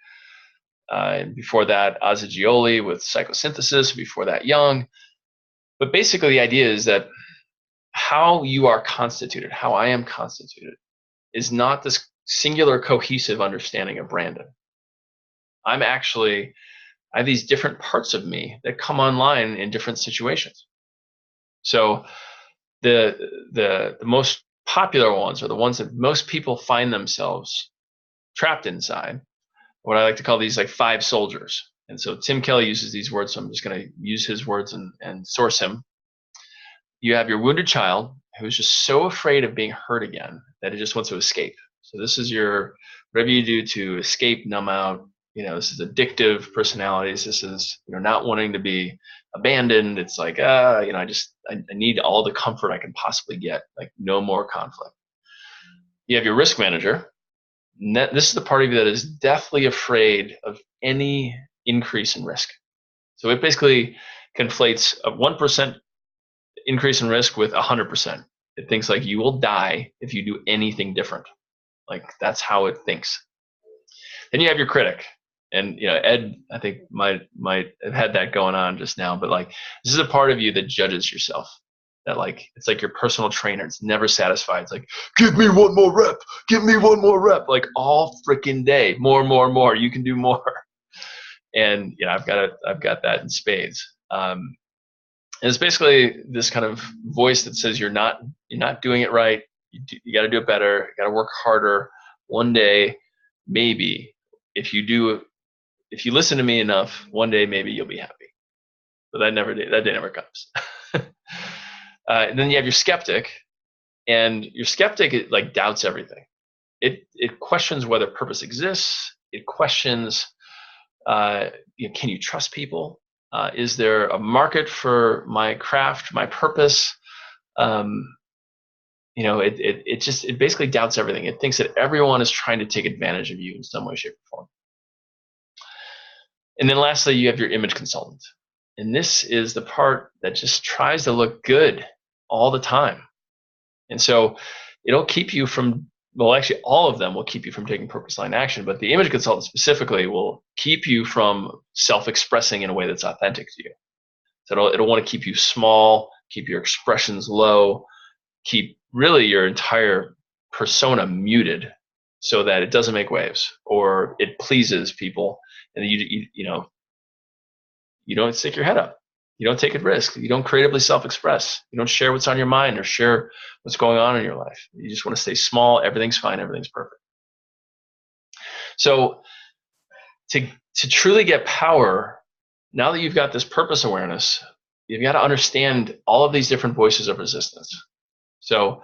Speaker 1: And before that, Assagioli with psychosynthesis. Before that, Jung. But basically, the idea is that how you are constituted, how I am constituted, is not this singular cohesive understanding of Brandon. I have these different parts of me that come online in different situations. So the most popular ones are the ones that most people find themselves trapped inside. What I like to call these like 5 soldiers. And so Tim Kelly uses these words, so I'm just going to use his words and source him. You have your wounded child who's just so afraid of being hurt again that it just wants to escape. So this is whatever you do to escape, numb out. This is addictive personalities. This is not wanting to be abandoned. It's like I need all the comfort I can possibly get. Like no more conflict. You have your risk manager. This is the part of you that is deathly afraid of any increase in risk. So it basically conflates a 1% increase in risk with 100%. It thinks like you will die if you do anything different. Like that's how it thinks. Then you have your critic. And Ed, I think might have had that going on just now, but like this is a part of you that judges yourself. That like it's like your personal trainer. It's never satisfied. It's like, give me one more rep, give me one more rep, like all freaking day, more. You can do more. And I've got that in spades. And it's basically this kind of voice that says you're not doing it right. You got to do it better. You got to work harder. One day, maybe if you listen to me enough, one day maybe you'll be happy. But that day never comes. And then you have your skeptic, and your skeptic like doubts everything. It questions whether purpose exists. It questions, can you trust people? Is there a market for my craft, my purpose? It basically doubts everything. It thinks that everyone is trying to take advantage of you in some way, shape, or form. And then lastly, you have your image consultant. And this is the part that just tries to look good all the time. And so it'll keep you from, well, actually all of them will keep you from taking purpose aligned action, but the image consultant specifically will keep you from self-expressing in a way that's authentic to you. So it'll want to keep you small, keep your expressions low, keep really your entire persona muted so that it doesn't make waves or it pleases people, and you don't stick your head up. You don't take a risk. You don't creatively self-express. You don't share what's on your mind or share what's going on in your life. You just want to stay small. Everything's fine. Everything's perfect. So to truly get power, now that you've got this purpose awareness, you've got to understand all of these different voices of resistance. So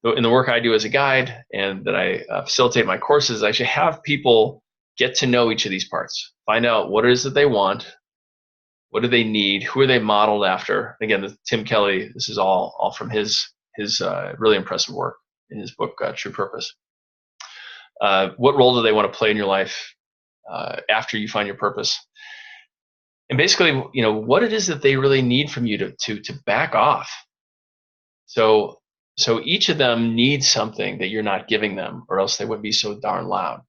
Speaker 1: in the work I do as a guide and that I facilitate my courses, I actually have people get to know each of these parts, find out what it is that they want, what do they need, who are they modeled after. And again, Tim Kelly, this is all from his really impressive work in his book, True Purpose. What role do they want to play in your life after you find your purpose? And basically, what it is that they really need from you to back off. So each of them needs something that you're not giving them, or else they wouldn't be so darn loud.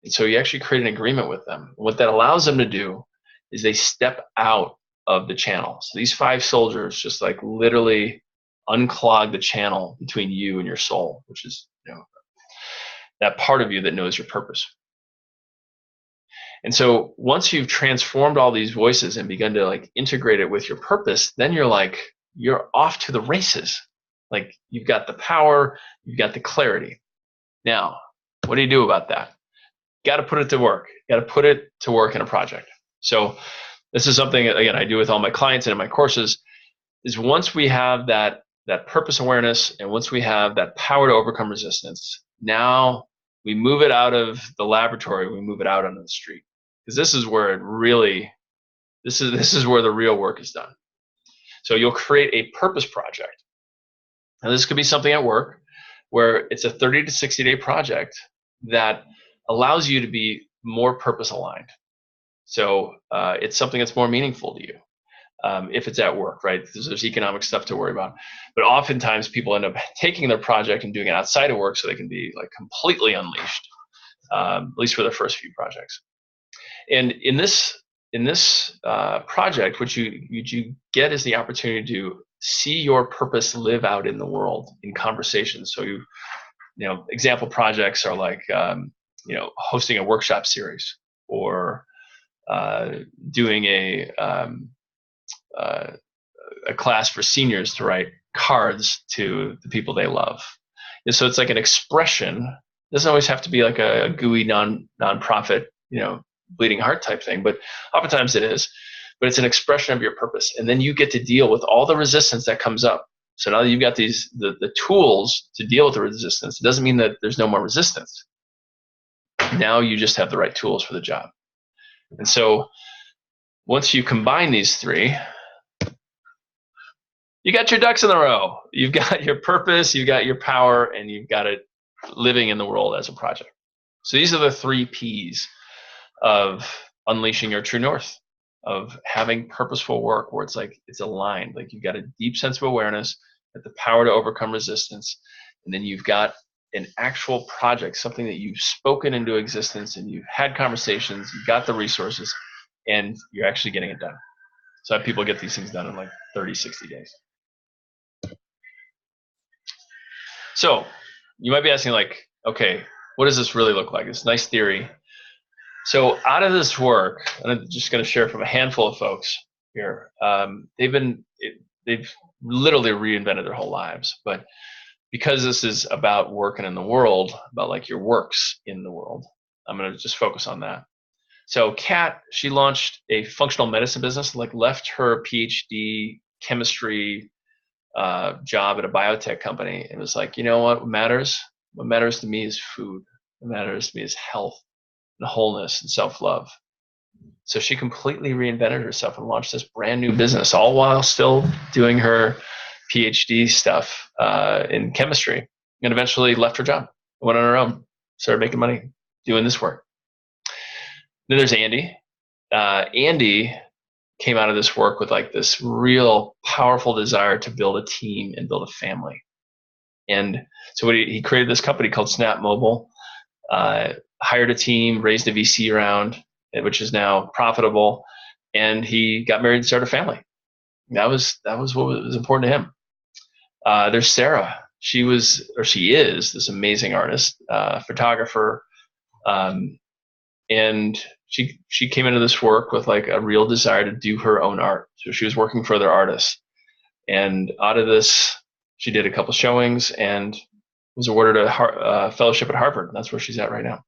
Speaker 1: And so you actually create an agreement with them. What that allows them to do is they step out of the channel. So these 5 soldiers just like literally unclog the channel between you and your soul, which is that part of you that knows your purpose. And so once you've transformed all these voices and begun to like integrate it with your purpose, then you're off to the races. Like you've got the power, you've got the clarity. Now, what do you do about that? Got to put it to work. Got to put it to work in a project. So this is something, again, I do with all my clients and in my courses, is once we have that purpose awareness and once we have that power to overcome resistance, now we move it out of the laboratory, we move it out onto the street. Because this is where this is where the real work is done. So you'll create a purpose project. And this could be something at work where it's a 30 to 60-day project that allows you to be more purpose aligned. So it's something that's more meaningful to you if it's at work, right? Because there's economic stuff to worry about. But oftentimes people end up taking their project and doing it outside of work so they can be like completely unleashed, at least for the first few projects. And in this project, what you get is the opportunity to see your purpose live out in the world in conversations. So example projects are like hosting a workshop series or doing a class for seniors to write cards to the people they love. And so it's like an expression. It doesn't always have to be like a gooey nonprofit, bleeding heart type thing, but oftentimes it is. But it's an expression of your purpose, and then you get to deal with all the resistance that comes up. So now that you've got the tools to deal with the resistance, it doesn't mean that there's no more resistance. Now you just have the right tools for the job. And so once you combine these 3, you got your ducks in a row. You've got your purpose, you've got your power, and you've got it living in the world as a project. So these are the 3 P's of unleashing your true north, of having purposeful work where it's aligned. Like you've got a deep sense of awareness, got the power to overcome resistance, and then you've got an actual project, something that you've spoken into existence and you've had conversations, you've got the resources, and you're actually getting it done. So I have people get these things done in like 30, 60 days. So you might be asking like, okay, what does this really look like? It's nice theory. So out of this work, and I'm just going to share from a handful of folks here, they've literally reinvented their whole lives. But because this is about working in the world, about like your works in the world, I'm going to just focus on that. So Kat, she launched a functional medicine business, like left her PhD chemistry job at a biotech company and was like, you know what matters? What matters to me is food. What matters to me is health and wholeness and self-love. So she completely reinvented herself and launched this brand new business, all while still doing her PhD stuff in chemistry, and eventually left her job, went on her own, started making money doing this work. Then there's Andy. Andy came out of this work with like this real powerful desire to build a team and build a family. And so he created this company called Snap Mobile, hired a team, raised a VC round, which is now profitable, and he got married and started a family. That was what was important to him. There's Sarah. She is this amazing artist, photographer, and she came into this work with like a real desire to do her own art. So she was working for other artists, and out of this, she did a couple showings and was awarded a fellowship at Harvard. That's where she's at right now.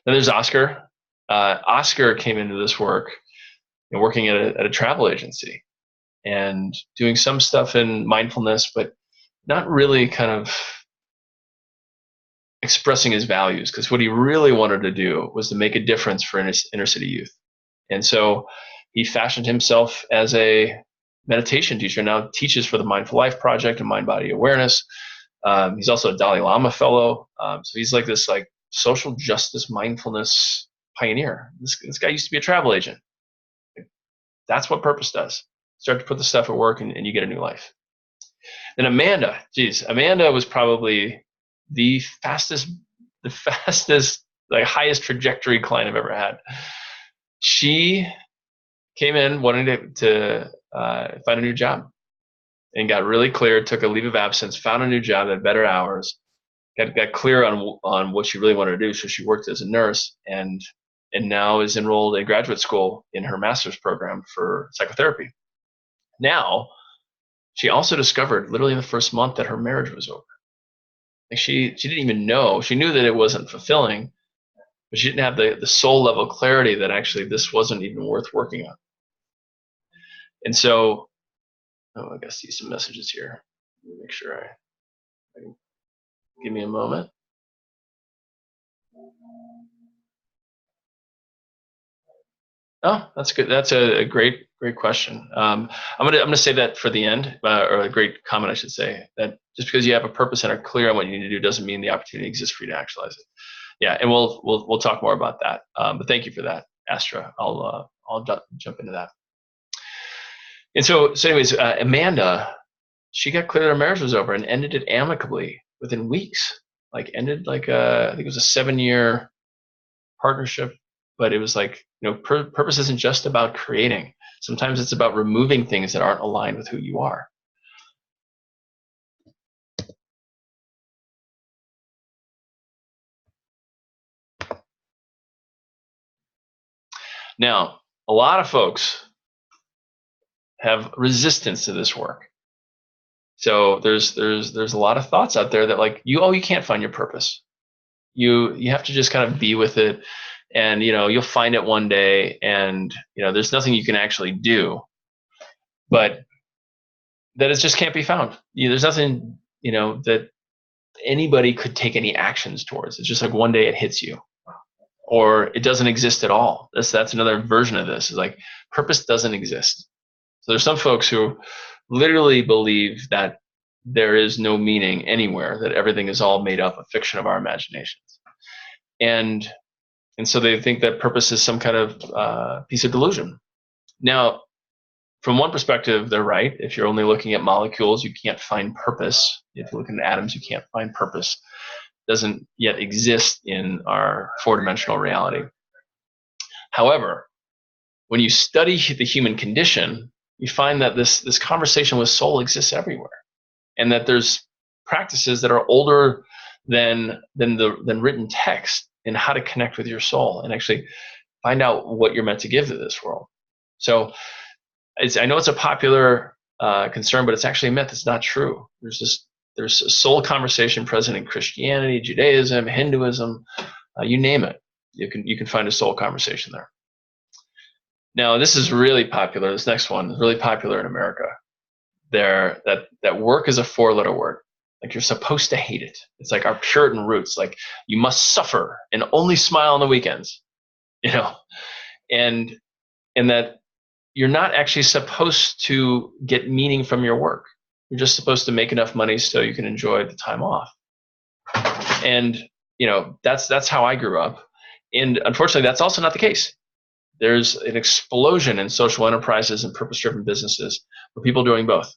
Speaker 1: Then there's Oscar. Oscar came into this work working at a travel agency and doing some stuff in mindfulness, but not really kind of expressing his values, because what he really wanted to do was to make a difference for inner city youth. And so he fashioned himself as a meditation teacher, now teaches for the Mindful Life Project and Mind Body Awareness. He's also a Dalai Lama fellow. So he's like this like social justice mindfulness pioneer. This guy used to be a travel agent. That's what purpose does. Start to put the stuff at work and you get a new life. And Amanda was probably the fastest, like highest trajectory client I've ever had. She came in wanting to find a new job and got really clear, took a leave of absence, found a new job at better hours, got clear on what she really wanted to do. So she worked as a nurse and now is enrolled in graduate school in her master's program for psychotherapy. Now, she also discovered literally in the first month that her marriage was over. Like she didn't even know. She knew that it wasn't fulfilling, but she didn't have the soul level clarity that actually this wasn't even worth working on. And so, I gotta see some messages here. Let me make sure I can, give me a moment. Oh, that's good. That's a great question. I'm gonna say that for the end, or a great comment, I should say. That just because you have a purpose and are clear on what you need to do doesn't mean the opportunity exists for you to actualize it. Yeah, and we'll talk more about that. But thank you for that, Astra. I'll jump into that. And so anyways, Amanda, she got clear that her marriage was over and ended it amicably within weeks. Like ended like I think it was a 7-year partnership. But it was like, purpose isn't just about creating. Sometimes it's about removing things that aren't aligned with who you are. Now, a lot of folks have resistance to this work. So there's a lot of thoughts out there that like you can't find your purpose. You have to just kind of be with it. And you'll find it one day, and there's nothing you can actually do, but that it just can't be found. There's nothing that anybody could take any actions towards. It's just like one day it hits you, or it doesn't exist at all. That's another version of this. Is like purpose doesn't exist. So there's some folks who literally believe that there is no meaning anywhere, that everything is all made up, a fiction of our imaginations, and so they think that purpose is some kind of piece of delusion. Now, from one perspective, they're right. If you're only looking at molecules, you can't find purpose. If you're looking at atoms, you can't find purpose. It doesn't yet exist in our four-dimensional reality. However, when you study the human condition, you find that this conversation with soul exists everywhere, and that there's practices that are older than written text in how to connect with your soul and actually find out what you're meant to give to this world. So I know it's a popular concern, but it's actually a myth. It's not true. There's a soul conversation present in Christianity, Judaism, Hinduism, you name it. You can find a soul conversation there. Now, this is really popular. This next one is really popular in America. That work is a 4-letter word. Like you're supposed to hate it. It's like our Puritan roots. Like you must suffer and only smile on the weekends, and that you're not actually supposed to get meaning from your work. You're just supposed to make enough money so you can enjoy the time off. And that's how I grew up. And unfortunately, that's also not the case. There's an explosion in social enterprises and purpose-driven businesses with people doing both.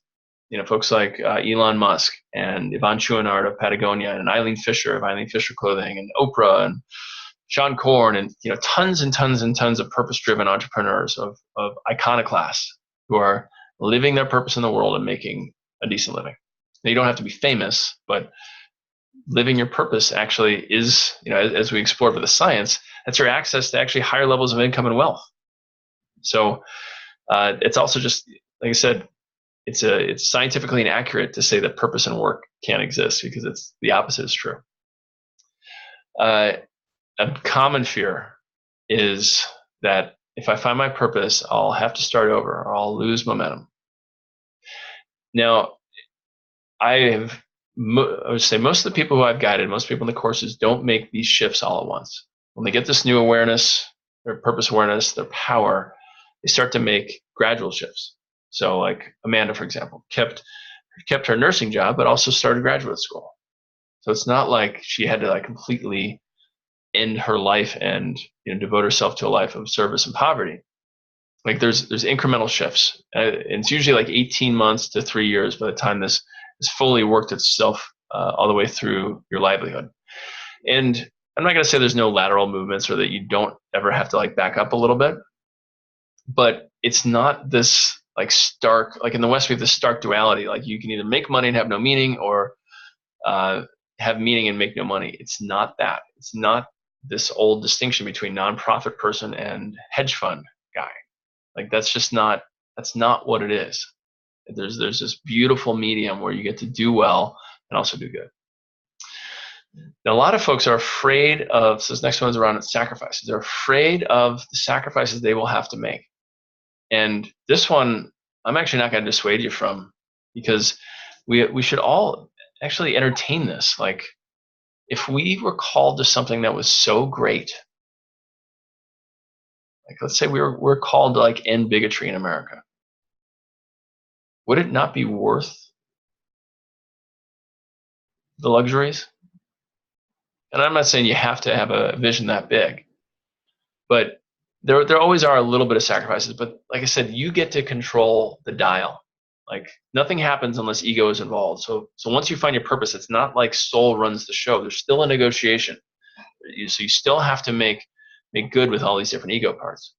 Speaker 1: Folks like Elon Musk and Yvon Chouinard of Patagonia and Eileen Fisher of Eileen Fisher Clothing and Oprah and Sean Korn and tons and tons and tons of purpose-driven entrepreneurs of iconoclasts who are living their purpose in the world and making a decent living. Now, you don't have to be famous, but living your purpose actually is, as we explored with the science, that's your access to actually higher levels of income and wealth. So it's also just, like I said, it's scientifically inaccurate to say that purpose and work can't exist, because it's the opposite is true. a common fear is that if I find my purpose, I'll have to start over or I'll lose momentum. Now, I would say most of the people who I've guided, most people in the courses don't make these shifts all at once. When they get this new awareness, their purpose awareness, their power, they start to make gradual shifts. So like Amanda, for example, kept her nursing job, but also started graduate school. So it's not like she had to like completely end her life and devote herself to a life of service and poverty. Like there's incremental shifts. And it's usually like 18 months to 3 years by the time this has fully worked itself all the way through your livelihood. And I'm not going to say there's no lateral movements or that you don't ever have to like back up a little bit, but it's not this like stark, like in the West we have this stark duality, like you can either make money and have no meaning or have meaning and make no money. It's not that. It's not this old distinction between nonprofit person and hedge fund guy. Like that's not what it is. There's this beautiful medium where you get to do well and also do good. Now, a lot of folks are afraid of, so this next one's around sacrifices. They're afraid of the sacrifices they will have to make. And this one, I'm actually not going to dissuade you from, because we should all actually entertain this. Like, if we were called to something that was so great, like let's say we're called to like end bigotry in America, would it not be worth the luxuries? And I'm not saying you have to have a vision that big, but there always are a little bit of sacrifices. But like I said, you get to control the dial. Like nothing happens unless ego is involved. So once you find your purpose, it's not like soul runs the show. There's still a negotiation. So you still have to make good with all these different ego parts.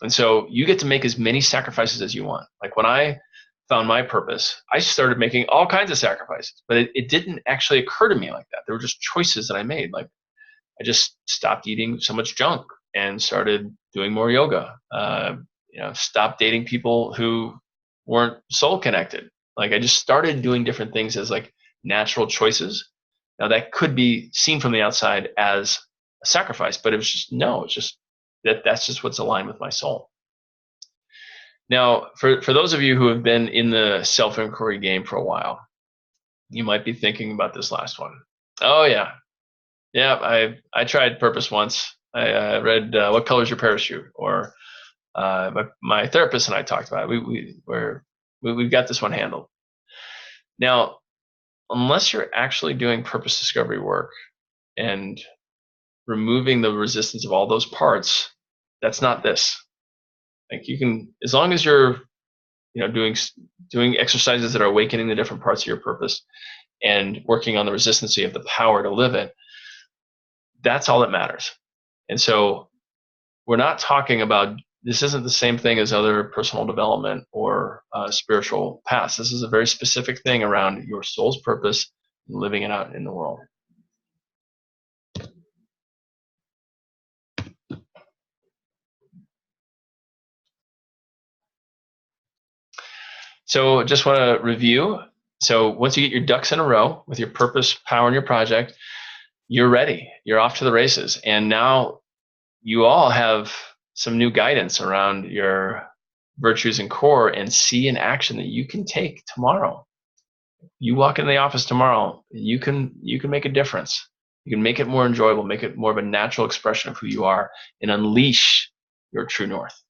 Speaker 1: And so you get to make as many sacrifices as you want. Like when I found my purpose, I started making all kinds of sacrifices, but it didn't actually occur to me like that. There were just choices that I made. Like I just stopped eating so much junk and started doing more yoga. Stopped dating people who weren't soul connected. Like I just started doing different things as like natural choices. Now that could be seen from the outside as a sacrifice, but it's just that's just what's aligned with my soul. Now, for those of you who have been in the self-inquiry game for a while, you might be thinking about this last one. Oh yeah, I tried purpose once. I read What Color Is Your Parachute, or my therapist and I talked about it. We've got this one handled. Now, unless you're actually doing purpose discovery work and removing the resistance of all those parts, that's not this. Like you can, as long as you're, doing exercises that are awakening the different parts of your purpose and working on the resistance, so you have the power to live it. That's all that matters. And so we're not talking about, this isn't the same thing as other personal development or spiritual paths. This is a very specific thing around your soul's purpose and living it out in the world. So just want to review. So once you get your ducks in a row with your purpose, power, and your project, you're ready. You're off to the races. And now you all have some new guidance around your virtues and core, and see an action that you can take tomorrow. You walk in the office tomorrow, you can make a difference. You can make it more enjoyable, make it more of a natural expression of who you are, and unleash your true north.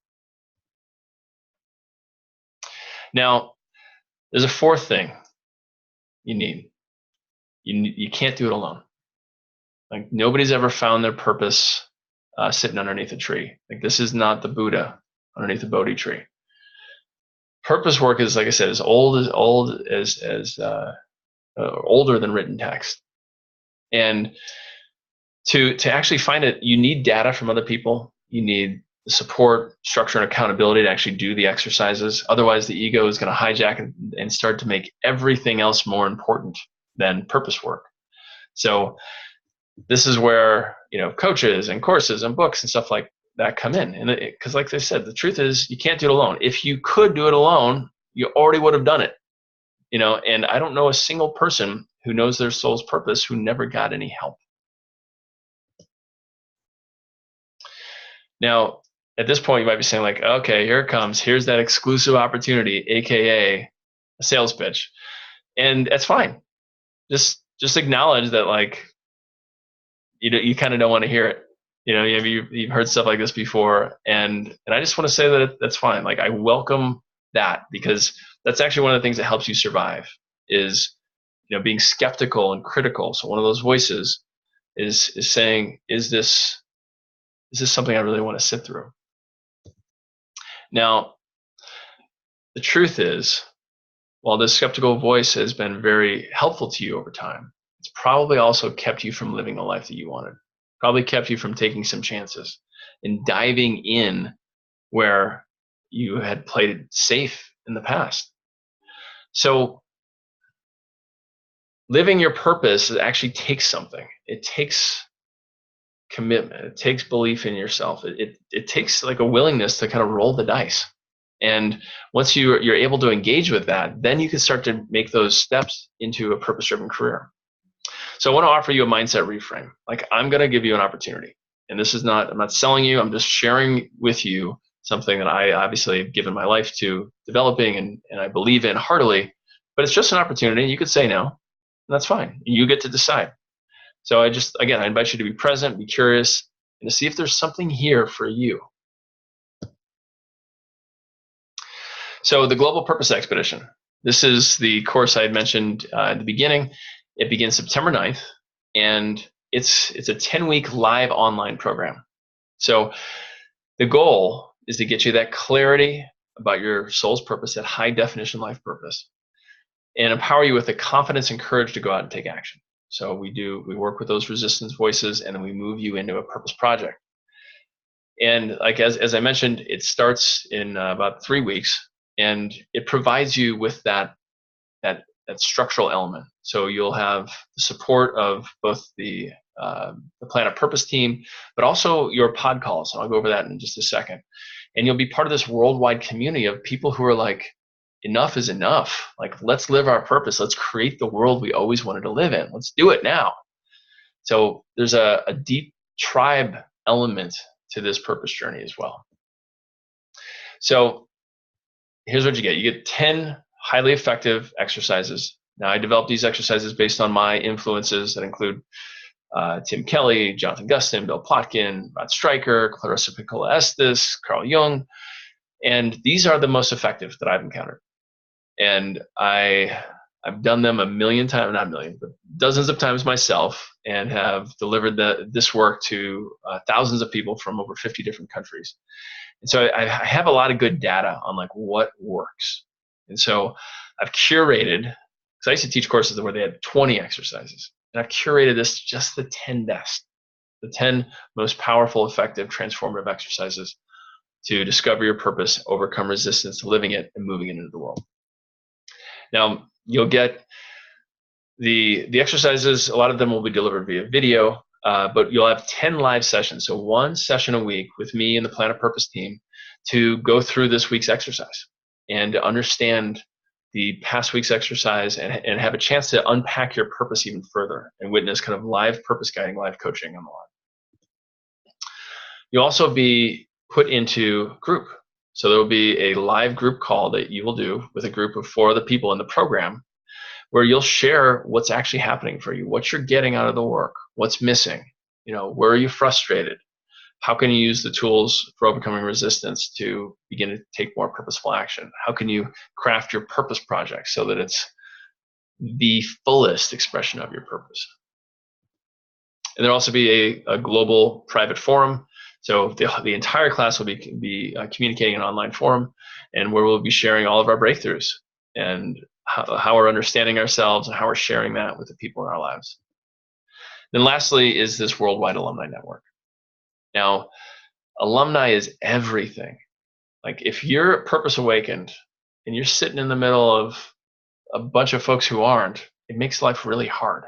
Speaker 1: Now, there's a fourth thing you need. You can't do it alone. Like nobody's ever found their purpose sitting underneath a tree. Like this is not the Buddha underneath a Bodhi tree. Purpose work is, like I said, as old as older than written text. And to actually find it, you need data from other people. You need the support, structure, and accountability to actually do the exercises. Otherwise, the ego is going to hijack and start to make everything else more important than purpose work. So this is where coaches and courses and books and stuff like that come in. And because like I said, the truth is you can't do it alone. If you could do it alone, you already would have done it. And I don't know a single person who knows their soul's purpose who never got any help. Now, at this point, you might be saying like, okay, here it comes. Here's that exclusive opportunity, AKA a sales pitch. And that's fine. Just acknowledge that like, you kind of don't want to hear it. You've heard stuff like this before. And I just want to say that that's fine. Like I welcome that, because that's actually one of the things that helps you survive is, being skeptical and critical. So one of those voices is saying, is this something I really want to sit through? Now, the truth is, while this skeptical voice has been very helpful to you over time, it's probably also kept you from living the life that you wanted. Probably kept you from taking some chances and diving in where you had played it safe in the past. So living your purpose actually takes something. It takes commitment. It takes belief in yourself. It takes like a willingness to kind of roll the dice. And once you're able to engage with that, then you can start to make those steps into a purpose-driven career. So I want to offer you a mindset reframe. Like I'm going to give you an opportunity. And I'm not selling you. I'm just sharing with you something that I obviously have given my life to developing and I believe in heartily, but it's just an opportunity. You could say no, and that's fine. You get to decide. So I invite you to be present, be curious, and to see if there's something here for you. So the Global Purpose Expedition. This is the course I had mentioned at the beginning. It begins September 9th, and it's a 10-week live online program. So the goal is to get you that clarity about your soul's purpose, that high definition life purpose, and empower you with the confidence and courage to go out and take action. So we work with those resistance voices, and then we move you into a purpose project. And like as I mentioned, it starts in about 3 weeks, and it provides you with that structural element. So you'll have the support of both the Planet Purpose team, but also your pod calls. And I'll go over that in just a second. And you'll be part of this worldwide community of people who are like, enough is enough. Like, let's live our purpose. Let's create the world we always wanted to live in. Let's do it now. So there's a deep tribe element to this purpose journey as well. So here's what you get. You get 10 highly effective exercises. Now, I developed these exercises based on my influences that include Tim Kelly, Jonathan Gustin, Bill Plotkin, Rod Stryker, Clarissa Pinkola Estes, Carl Jung. And these are the most effective that I've encountered. And I've done them a million times, not a million, but dozens of times myself, and have delivered this work to thousands of people from over 50 different countries. And so I have a lot of good data on like what works. And so I've curated, because I used to teach courses where they had 20 exercises, and I've curated this just the 10 best, the 10 most powerful, effective, transformative exercises to discover your purpose, overcome resistance to living it, and moving it into the world. Now, you'll get the exercises, a lot of them will be delivered via video, but you'll have 10 live sessions. So 1 session a week with me and the Planet Purpose team to go through this week's exercise and to understand the past week's exercise and have a chance to unpack your purpose even further and witness kind of live purpose guiding, live coaching on the line. You'll also be put into group. So there will be a live group call that you will do with a group of 4 other people in the program, where you'll share what's actually happening for you, what you're getting out of the work, what's missing, where are you frustrated, how can you use the tools for overcoming resistance to begin to take more purposeful action, how can you craft your purpose project so that it's the fullest expression of your purpose. And there'll also be a global private forum. So the entire class will be communicating in an online forum, and where we'll be sharing all of our breakthroughs and how we're understanding ourselves and how we're sharing that with the people in our lives. Then lastly is this worldwide alumni network. Now, alumni is everything. Like if you're purpose awakened and you're sitting in the middle of a bunch of folks who aren't, it makes life really hard.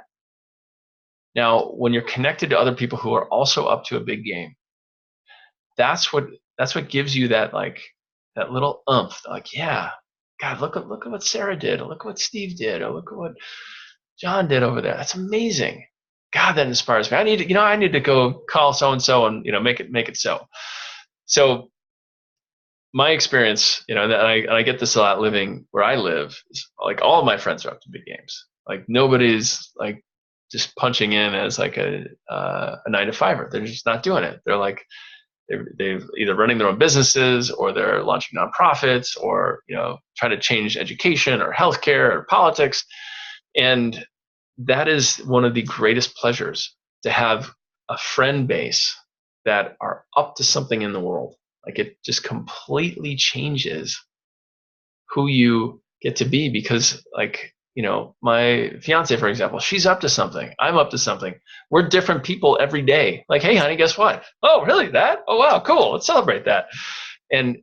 Speaker 1: Now, when you're connected to other people who are also up to a big game, that's what gives you that little oomph. Like, yeah, God, look at what Sarah did. Look at what Steve did. Or look at what John did over there. That's amazing. God, that inspires me. I need to go call so and so and make it so. So my experience, and I get this a lot living where I live, is like all of my friends are up to big games. Like nobody's like just punching in as like a 9 to 5er. They're just not doing it. They're like they've either running their own businesses, or they're launching nonprofits, or trying to change education or healthcare or politics. And that is one of the greatest pleasures, to have a friend base that are up to something in the world. Like it just completely changes who you get to be, because like, my fiance, for example, she's up to something. I'm up to something. We're different people every day. Like, hey, honey, guess what? Oh, really? That? Oh, wow, cool. Let's celebrate that. And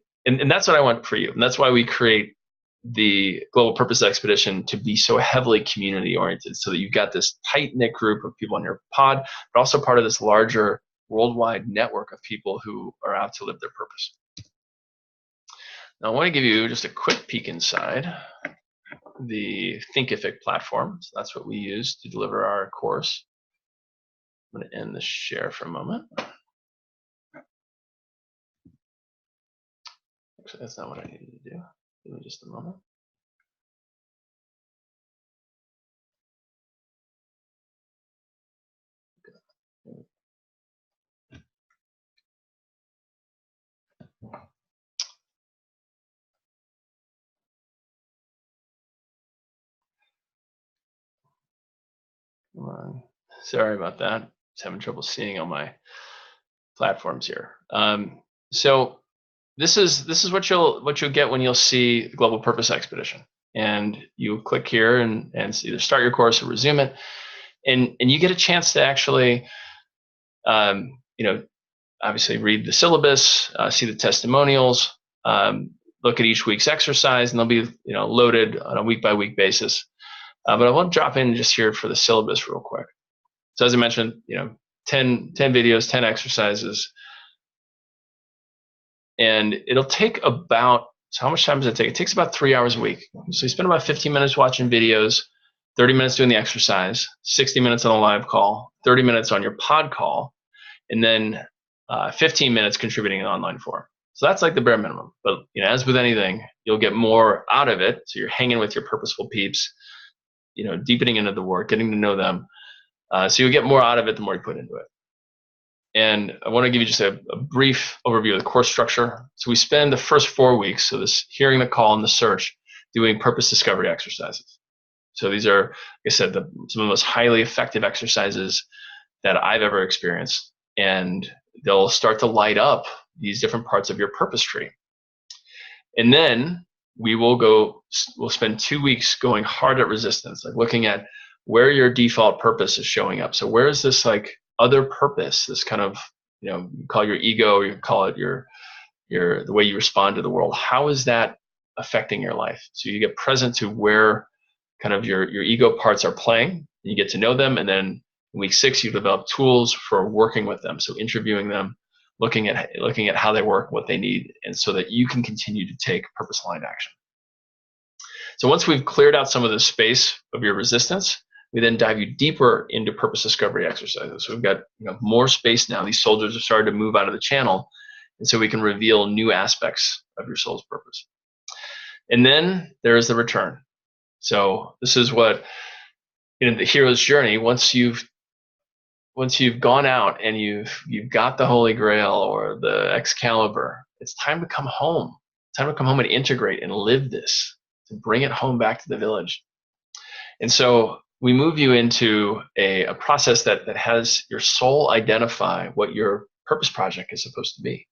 Speaker 1: that's what I want for you. And that's why we create the Global Purpose Expedition, to be so heavily community oriented, so that you've got this tight knit group of people in your pod, but also part of this larger worldwide network of people who are out to live their purpose. Now, I want to give you just a quick peek inside the Thinkific platform. So that's what we use to deliver our course. I'm going to end the share for a moment. Actually, that's not what I needed to do. Give me just a moment. Come on. Sorry about that. Just having trouble seeing on my platforms here. So this is what you'll get when you'll see the Global Purpose Expedition, and you click here and either start your course or resume it, and you get a chance to actually, obviously read the syllabus, see the testimonials, look at each week's exercise, and they'll be loaded on a week by week basis. But I want to drop in just here for the syllabus real quick. So as I mentioned, 10 videos, 10 exercises. And it'll take about, so how much time does it take? It takes about 3 hours a week. So you spend about 15 minutes watching videos, 30 minutes doing the exercise, 60 minutes on a live call, 30 minutes on your pod call, and then 15 minutes contributing in online forum. So that's like the bare minimum. But as with anything, you'll get more out of it. So you're hanging with your purposeful peeps, deepening into the work, getting to know them. So you'll get more out of it the more you put into it. And I want to give you just a brief overview of the course structure. So we spend the first 4 weeks, so this hearing the call and the search, doing purpose discovery exercises. So these are, like I said, some of the most highly effective exercises that I've ever experienced. And they'll start to light up these different parts of your purpose tree. And then we'll spend 2 weeks going hard at resistance, like looking at where your default purpose is showing up. So where is this like other purpose, this kind of, you call your ego, or you call it your the way you respond to the world. How is that affecting your life? So you get present to where kind of your ego parts are playing, you get to know them, and then in week 6 you develop tools for working with them. So interviewing them, looking at how they work, what they need, and so that you can continue to take purpose-aligned action. So once we've cleared out some of the space of your resistance, we then dive you deeper into purpose discovery exercises. So we've got more space now. These soldiers have started to move out of the channel, and so we can reveal new aspects of your soul's purpose. And then there is the return. So this is what in the hero's journey. Once you've gone out and you've got the Holy Grail or the Excalibur, it's time to come home. It's time to come home and integrate and live this, to bring it home back to the village. And so we move you into a process that has your soul identify what your purpose project is supposed to be.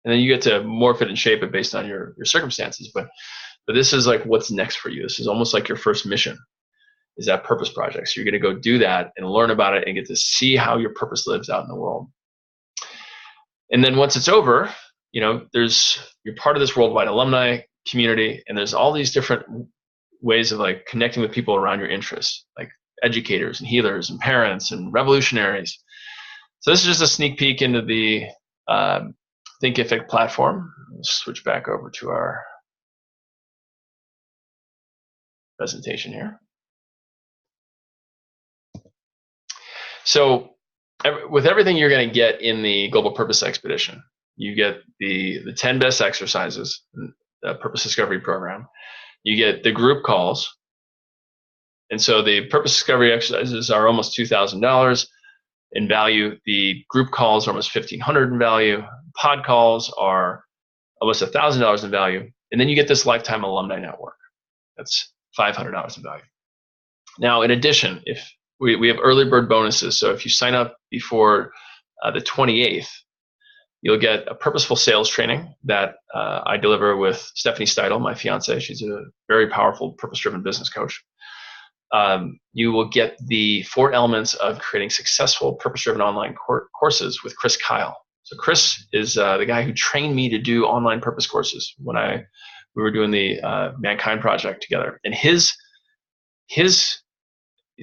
Speaker 1: And then you get to morph it and shape it based on your circumstances. But this is like what's next for you. This is almost like your first mission, is that purpose project. So you're going to go do that and learn about it and get to see how your purpose lives out in the world. And then once it's over, you're part of this worldwide alumni community, and there's all these different ways of like connecting with people around your interests, like educators and healers and parents and revolutionaries. So this is just a sneak peek into the Thinkific platform. Let's switch back over to our presentation here. So with everything you're going to get in the Global Purpose Expedition, you get the 10 best exercises, the Purpose Discovery program. You get the group calls. And so the Purpose Discovery exercises are almost $2,000 in value. The group calls are almost $1,500 in value. Pod calls are almost $1,000 in value. And then you get this lifetime alumni network. That's $500 in value. Now, in addition, if we have early bird bonuses. So if you sign up before the 28th, you'll get a purposeful sales training that I deliver with Stephanie Steidel, my fiance. She's a very powerful, purpose-driven business coach. You will get the 4 elements of creating successful, purpose-driven online courses with Chris Kyle. So Chris is the guy who trained me to do online purpose courses when we were doing the Mankind Project together. And his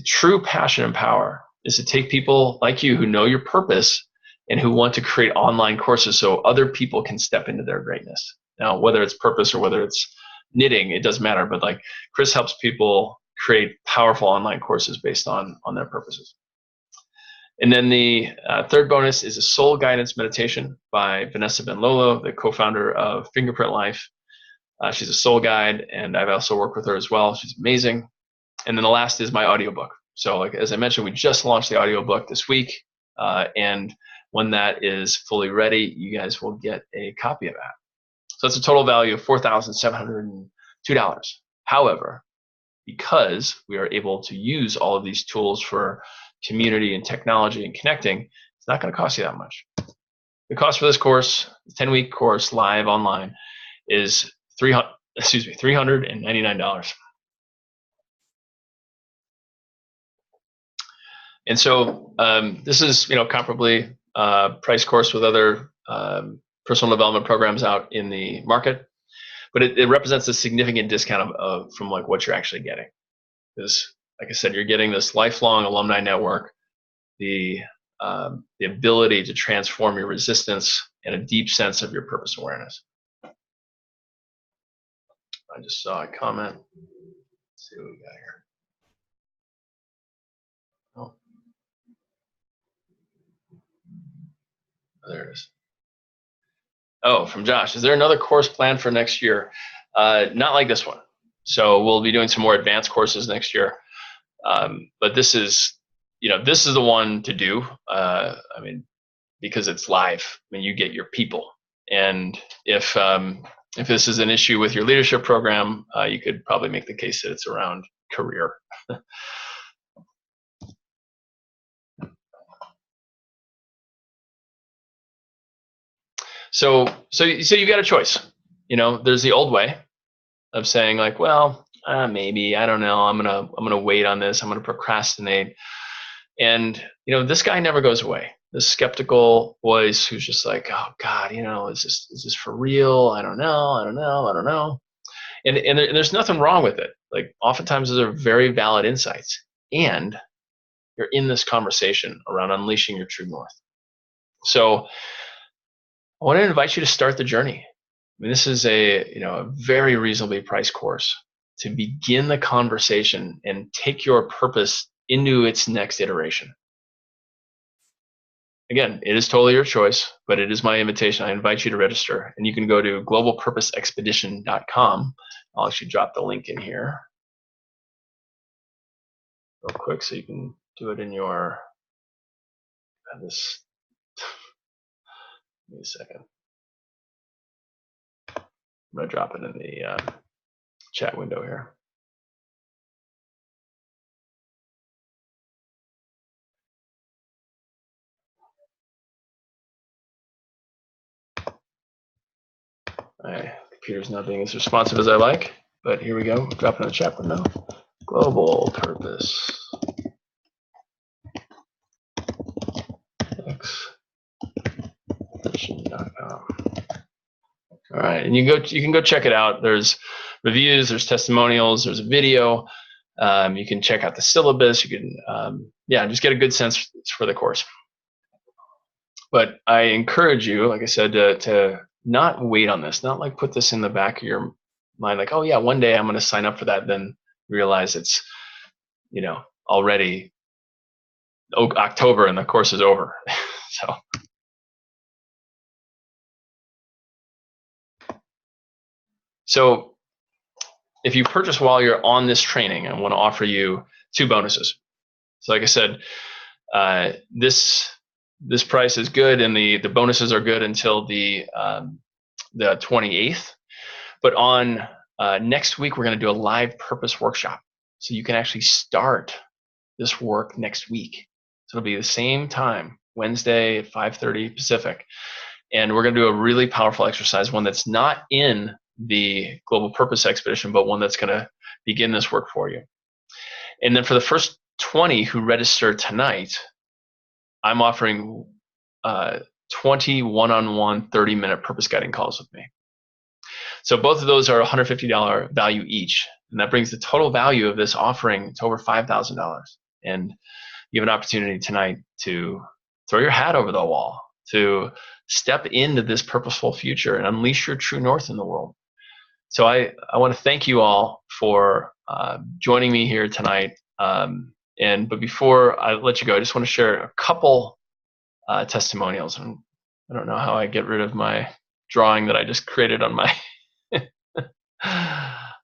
Speaker 1: true passion and power is to take people like you who know your purpose and who want to create online courses so other people can step into their greatness. Now, whether it's purpose or whether it's knitting, it doesn't matter. But like Chris helps people create powerful online courses based on their purposes. And then the third bonus is a soul guidance meditation by Vanessa Ben-Lolo, the co-founder of Fingerprint Life. She's a soul guide, and I've also worked with her as well. She's amazing. And then the last is my audiobook. So like, as I mentioned, we just launched the audiobook this week. And when that is fully ready, you guys will get a copy of that. So that's a total value of $4,702. However, because we are able to use all of these tools for community and technology and connecting, it's not going to cost you that much. The cost for this course, the 10-week course live online, is $399. And so this is, comparably priced course with other personal development programs out in the market, but it represents a significant discount from like what you're actually getting. Because, like I said, you're getting this lifelong alumni network, the ability to transform your resistance, and a deep sense of your purpose awareness. I just saw a comment. Let's see what we got here. Oh, there it is. Oh, from Josh. Is there another course planned for next year? Not like this one. So we'll be doing some more advanced courses next year. But this is the one to do. Because it's live. You get your people. And if this is an issue with your leadership program, you could probably make the case that it's around career. So you've got a choice. There's the old way of saying like, well, maybe, I don't know, I'm gonna wait on this, I'm gonna procrastinate. And this guy never goes away. This skeptical voice who's just like, oh God, is this for real? I don't know. And there's nothing wrong with it. Like oftentimes those are very valid insights. And you're in this conversation around unleashing your true north. So I want to invite you to start the journey. This is a very reasonably priced course to begin the conversation and take your purpose into its next iteration. Again, it is totally your choice, but it is my invitation. I invite you to register, and you can go to globalpurposeexpedition.com. I'll actually drop the link in here real quick so you can do it in your this. Give me a second. I'm going to drop it in the chat window here. My computer's not being as responsive as I like, but here we go. Drop it in the chat window. Global Purpose Expedition.com. All right, and you can go check it out. There's reviews, there's testimonials, there's a video. You can check out the syllabus. You can just get a good sense for the course. But I encourage you, like I said, to not wait on this, not like put this in the back of your mind, like, oh yeah, one day I'm going to sign up for that, then realize it's already October and the course is over. So So if you purchase while you're on this training, I want to offer you 2 bonuses. So like I said, this price is good, and the bonuses are good until the 28th. But on next week, we're going to do a live purpose workshop. So you can actually start this work next week. So it'll be the same time, Wednesday at 5:30 Pacific. And we're going to do a really powerful exercise, one that's not in the Global Purpose Expedition, but one that's going to begin this work for you. And then for the first 20 who register tonight, I'm offering 20 one-on-one 30-minute purpose guiding calls with me. So both of those are $150 value each. And that brings the total value of this offering to over $5,000. And you have an opportunity tonight to throw your hat over the wall, to step into this purposeful future and unleash your true north in the world. So I want to thank you all for joining me here tonight. But before I let you go, I just want to share a couple testimonials. And I don't know how I get rid of my drawing that I just created on my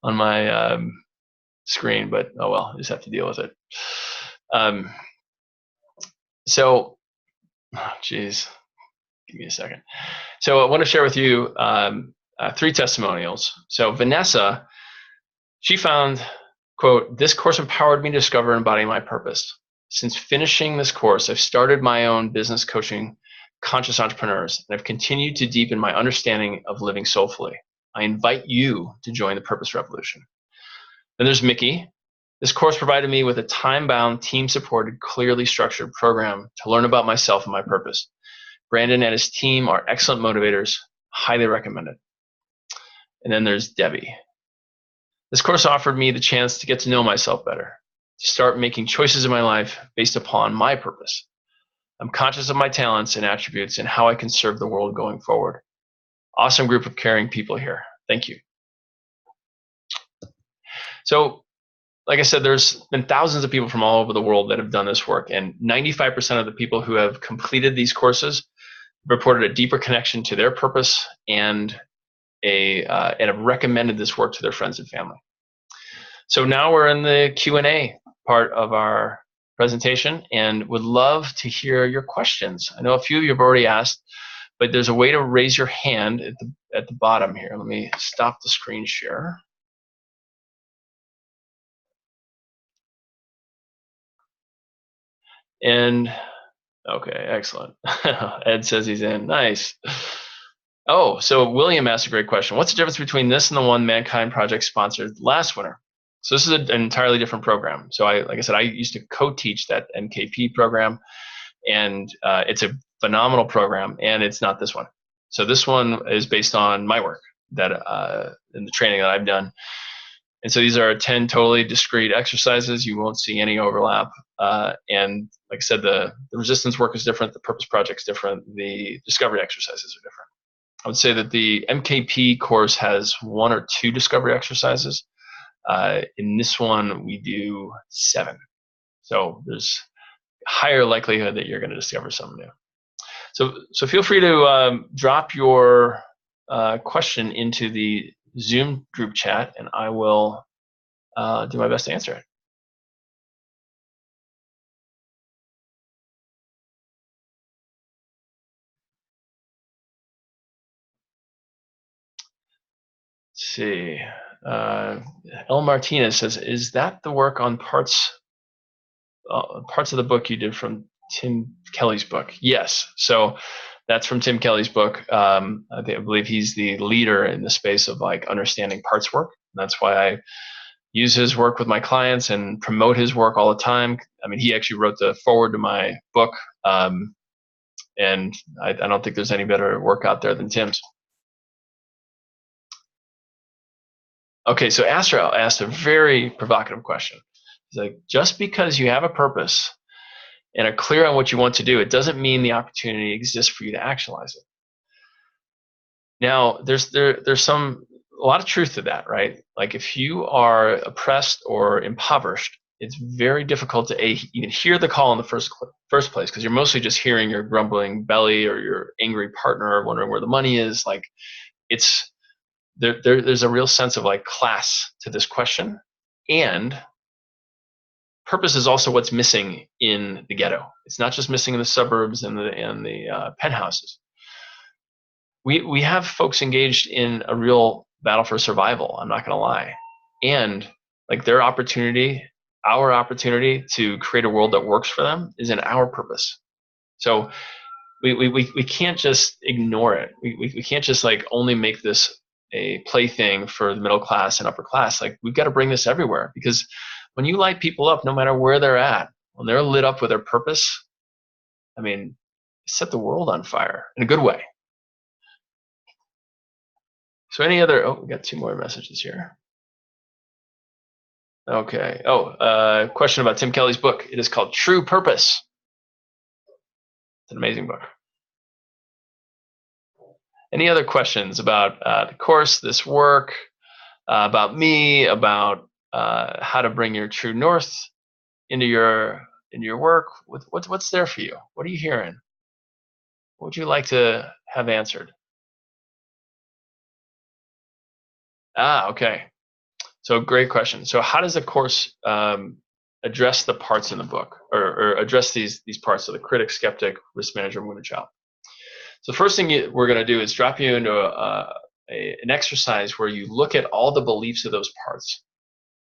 Speaker 1: on my screen, but oh well, I just have to deal with it. Geez, give me a second. So I want to share with you 3 testimonials. So Vanessa, she found, quote, "This course empowered me to discover and embody my purpose. Since finishing this course, I've started my own business coaching conscious entrepreneurs, and I've continued to deepen my understanding of living soulfully. I invite you to join the Purpose Revolution." Then there's Mickey. "This course provided me with a time-bound, team-supported, clearly structured program to learn about myself and my purpose. Brandon and his team are excellent motivators. Highly recommended." And then there's Debbie. "This course offered me the chance to get to know myself better, to start making choices in my life based upon my purpose. I'm conscious of my talents and attributes and how I can serve the world going forward. Awesome group of caring people here. Thank you." So, like I said, there's been thousands of people from all over the world that have done this work, and 95% of the people who have completed these courses reported a deeper connection to their purpose and have recommended this work to their friends and family. So now we're in the Q&A part of our presentation, and would love to hear your questions. I know a few of you have already asked, but there's a way to raise your hand at the bottom here. Let me stop the screen share. And okay, excellent. Ed says he's in. Nice. Oh, so William asked a great question. "What's the difference between this and the one Mankind Project sponsored last winter?" So this is an entirely different program. So like I said, I used to co-teach that MKP program, and it's a phenomenal program, and it's not this one. So this one is based on my work that in the training that I've done. And so these are 10 totally discrete exercises. You won't see any overlap. And like I said, the resistance work is different. The purpose project is different. The discovery exercises are different. I would say that the MKP course has 1 or 2 discovery exercises. In this one, we do 7. So there's higher likelihood that you're going to discover something new. So feel free to drop your question into the Zoom group chat, and I will do my best to answer it. Let's see. El Martinez says, "Is that the work on parts of the book you did from Tim Kelly's book?" Yes. So that's from Tim Kelly's book. I believe he's the leader in the space of like understanding parts work. That's why I use his work with my clients and promote his work all the time. I mean, he actually wrote the foreword to my book. And I don't think there's any better work out there than Tim's. Okay, so Astral asked a very provocative question. He's like, "Just because you have a purpose and are clear on what you want to do, it doesn't mean the opportunity exists for you to actualize it." Now, there's a lot of truth to that, right? Like if you are oppressed or impoverished, it's very difficult to even hear the call in the first place, because you're mostly just hearing your grumbling belly or your angry partner wondering where the money is. Like it's there's a real sense of like class to this question, and purpose is also what's missing in the ghetto. It's not just missing in the suburbs and the penthouses. We have folks engaged in a real battle for survival. I'm not going to lie, and like our opportunity to create a world that works for them is in our purpose. So we can't just ignore it. We can't just like only make this a plaything for the middle class and upper class. Like, we've got to bring this everywhere, because when you light people up, no matter where they're at, when they're lit up with their purpose, I mean, set the world on fire in a good way. So any other, we got 2 more messages here. Okay. Question about Tim Kelly's book. It is called True Purpose. It's an amazing book. Any other questions about the course, this work, about me, about how to bring your true north into your work? What's there for you? What are you hearing? What would you like to have answered? Okay. So great question. So how does the course address the parts in the book, or address these parts of the critic, skeptic, risk manager, wounded child? So the first thing we're going to do is drop you into an exercise where you look at all the beliefs of those parts,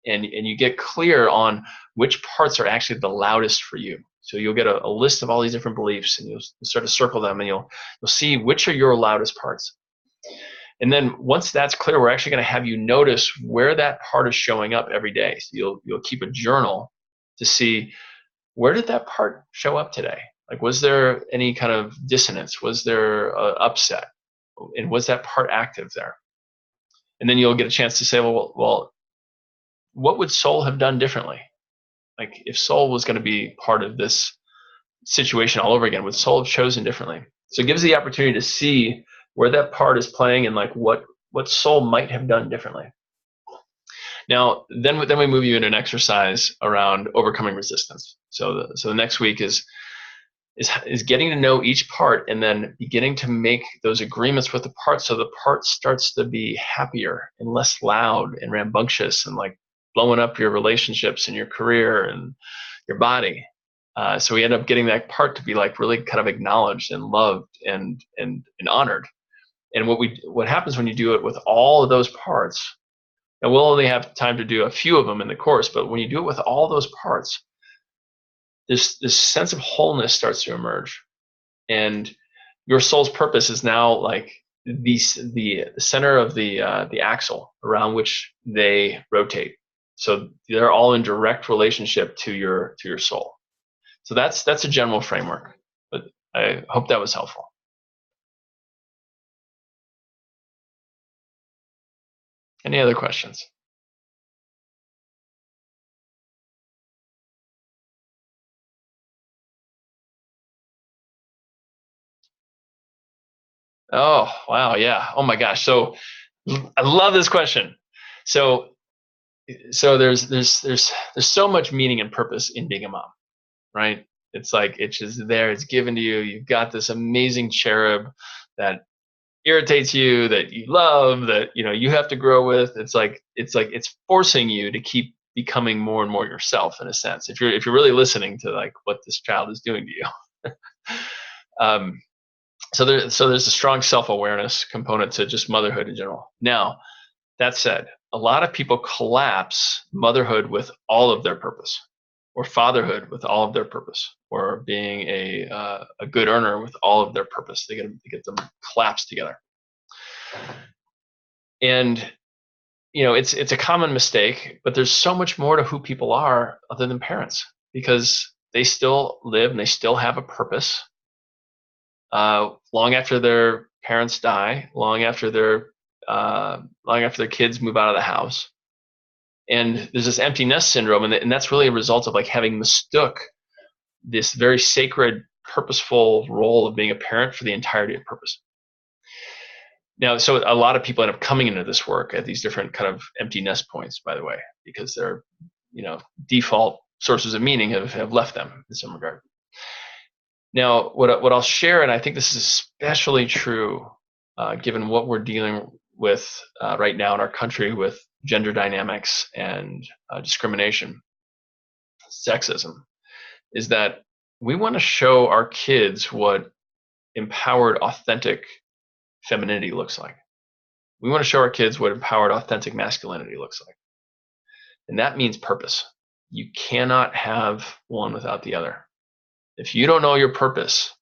Speaker 1: and you get clear on which parts are actually the loudest for you. So you'll get a list of all these different beliefs, and you'll start to circle them, and you'll see which are your loudest parts. And then once that's clear, we're actually going to have you notice where that part is showing up every day. So you'll keep a journal to see, where did that part show up today? Like, was there any kind of dissonance? Was there upset? And was that part active there? And then you'll get a chance to say, well, what would Soul have done differently? Like, if Soul was going to be part of this situation all over again, would Soul have chosen differently? So it gives the opportunity to see where that part is playing, and like what Soul might have done differently. Now, then we move you into an exercise around overcoming resistance. So the next week is getting to know each part, and then beginning to make those agreements with the part, so the part starts to be happier and less loud and rambunctious and like blowing up your relationships and your career and your body. So we end up getting that part to be like really kind of acknowledged and loved and honored. And what happens when you do it with all of those parts, and we'll only have time to do a few of them in the course, but when you do it with all those parts, this sense of wholeness starts to emerge, and your soul's purpose is now like the center of the axle around which they rotate. So they're all in direct relationship to your soul. So that's a general framework, but I hope that was helpful. Any other questions? Oh, wow. Yeah. Oh my gosh. So I love this question. So there's so much meaning and purpose in being a mom, right? It's like, it's just there, it's given to you. You've got this amazing cherub that irritates you, that you love, that you have to grow with. It's forcing you to keep becoming more and more yourself, in a sense, if you're really listening to like what this child is doing to you. So there's a strong self-awareness component to just motherhood in general. Now, that said, a lot of people collapse motherhood with all of their purpose, or fatherhood with all of their purpose, or being a good earner with all of their purpose. They get them collapsed together. And it's a common mistake, but there's so much more to who people are other than parents, because they still live and they still have a purpose long after their parents die, long after their kids move out of the house. And there's this empty nest syndrome, and that's really a result of like having mistook this very sacred, purposeful role of being a parent for the entirety of purpose. Now, so a lot of people end up coming into this work at these different kind of empty nest points, by the way, because their default sources of meaning have left them in some regard. Now, what I'll share, and I think this is especially true given what we're dealing with right now in our country with gender dynamics and discrimination, sexism, is that we want to show our kids what empowered, authentic femininity looks like. We want to show our kids what empowered, authentic masculinity looks like. And that means purpose. You cannot have one without the other. If you don't know your purpose,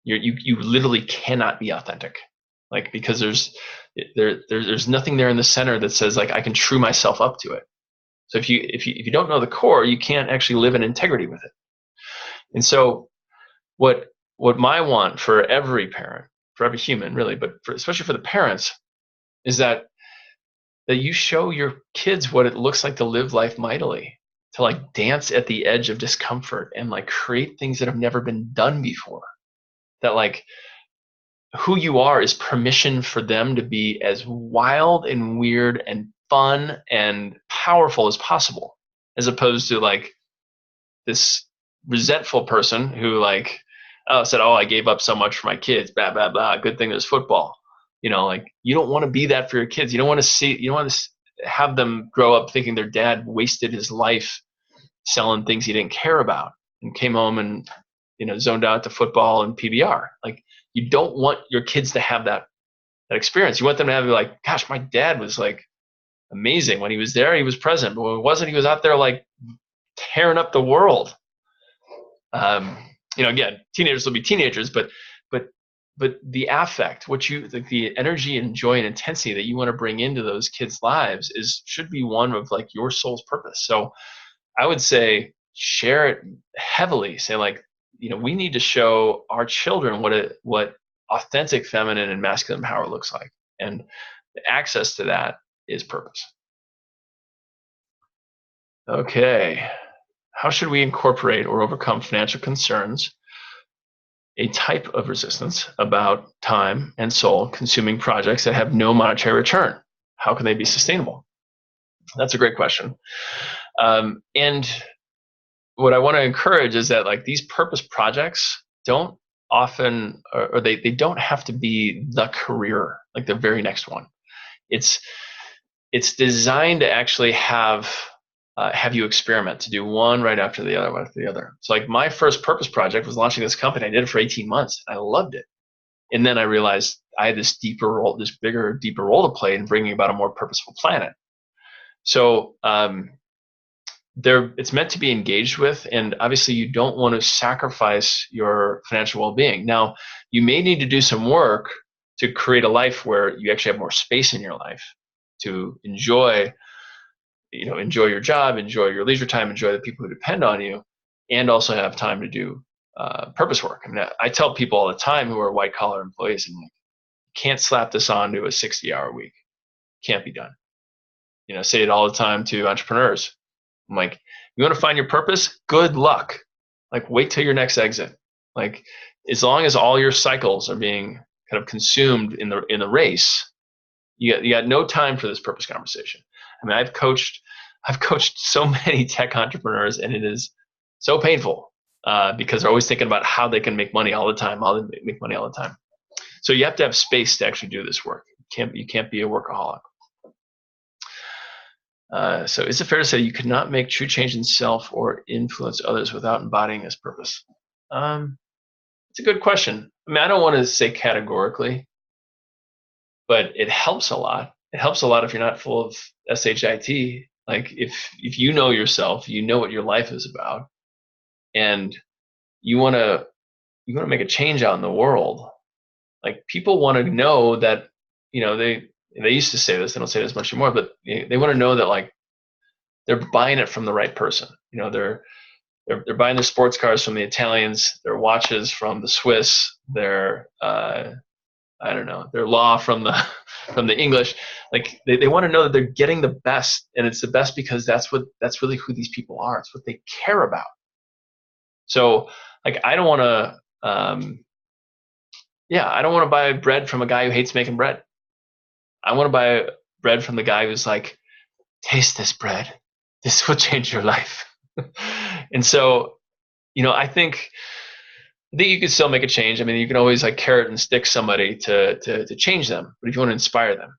Speaker 1: you literally cannot be authentic. Like, because there's nothing there in the center that says like I can true myself up to it. So if you don't know the core, you can't actually live in integrity with it. And so what my want for every parent, for every human really, but especially for the parents, is that you show your kids what it looks like to live life mightily, to like dance at the edge of discomfort and like create things that have never been done before. That like who you are is permission for them to be as wild and weird and fun and powerful as possible, as opposed to like this resentful person who like said, oh, I gave up so much for my kids, blah blah blah, good thing there's football. You know, like you don't want to be that for your kids. You don't want to have them grow up thinking their dad wasted his life selling things he didn't care about and came home and, you know, zoned out to football and PBR. Like, you don't want your kids to have that experience. You want them to have like, gosh, my dad was like amazing. When he was there, he was present. But when he wasn't, he was out there like tearing up the world. You know, again, teenagers will be teenagers, but the affect, the energy and joy and intensity that you want to bring into those kids' lives should be one of like your soul's purpose. So I would say share it heavily. Say like, you know, we need to show our children what authentic feminine and masculine power looks like, and the access to that is purpose. Okay, how should we incorporate or overcome financial concerns, a type of resistance about time and soul consuming projects that have no monetary return? How can they be sustainable? That's a great question. And what I want to encourage is that like these purpose projects don't often, or they don't have to be the career, like the very next one. It's designed to actually have you experiment, to do one right after the other, one after the other. So like my first purpose project was launching this company. I did it for 18 months. I loved it. And then I realized I had this deeper role to play in bringing about a more purposeful planet. So it's meant to be engaged with, and obviously you don't want to sacrifice your financial well-being. Now, you may need to do some work to create a life where you actually have more space in your life to enjoy your job, enjoy your leisure time, enjoy the people who depend on you, and also have time to do purpose work. I mean, I tell people all the time who are white-collar employees, and like, you can't slap this onto a 60-hour week. Can't be done. You know, say it all the time to entrepreneurs. I'm like, you want to find your purpose? Good luck. Like, wait till your next exit. Like, as long as all your cycles are being kind of consumed in the race, you got no time for this purpose conversation. I mean, I've coached so many tech entrepreneurs, and it is so painful because they're always thinking about how they can make money all the time, So you have to have space to actually do this work. You can't be a workaholic. So is it fair to say you could not make true change in self or influence others without embodying this purpose? It's a good question. I mean, I don't want to say categorically, but it helps a lot. It helps a lot if you're not full of SHIT. Like if you know yourself, you know what your life is about, and you want to make a change out in the world. Like, people want to know that, you know, they used to say this, they don't say this much anymore, but they want to know that like they're buying it from the right person. You know, they're buying their sports cars from the Italians, their watches from the Swiss, their their law from the English. Like they want to know that they're getting the best, and it's the best because that's really who these people are. It's what they care about. So like, I don't want to I don't want to buy bread from a guy who hates making bread. I want to buy bread from the guy who's like, taste this bread. This will change your life. And so, you know, I think think you can still make a change. I mean, you can always like carrot and stick somebody to change them. But if you want to inspire them,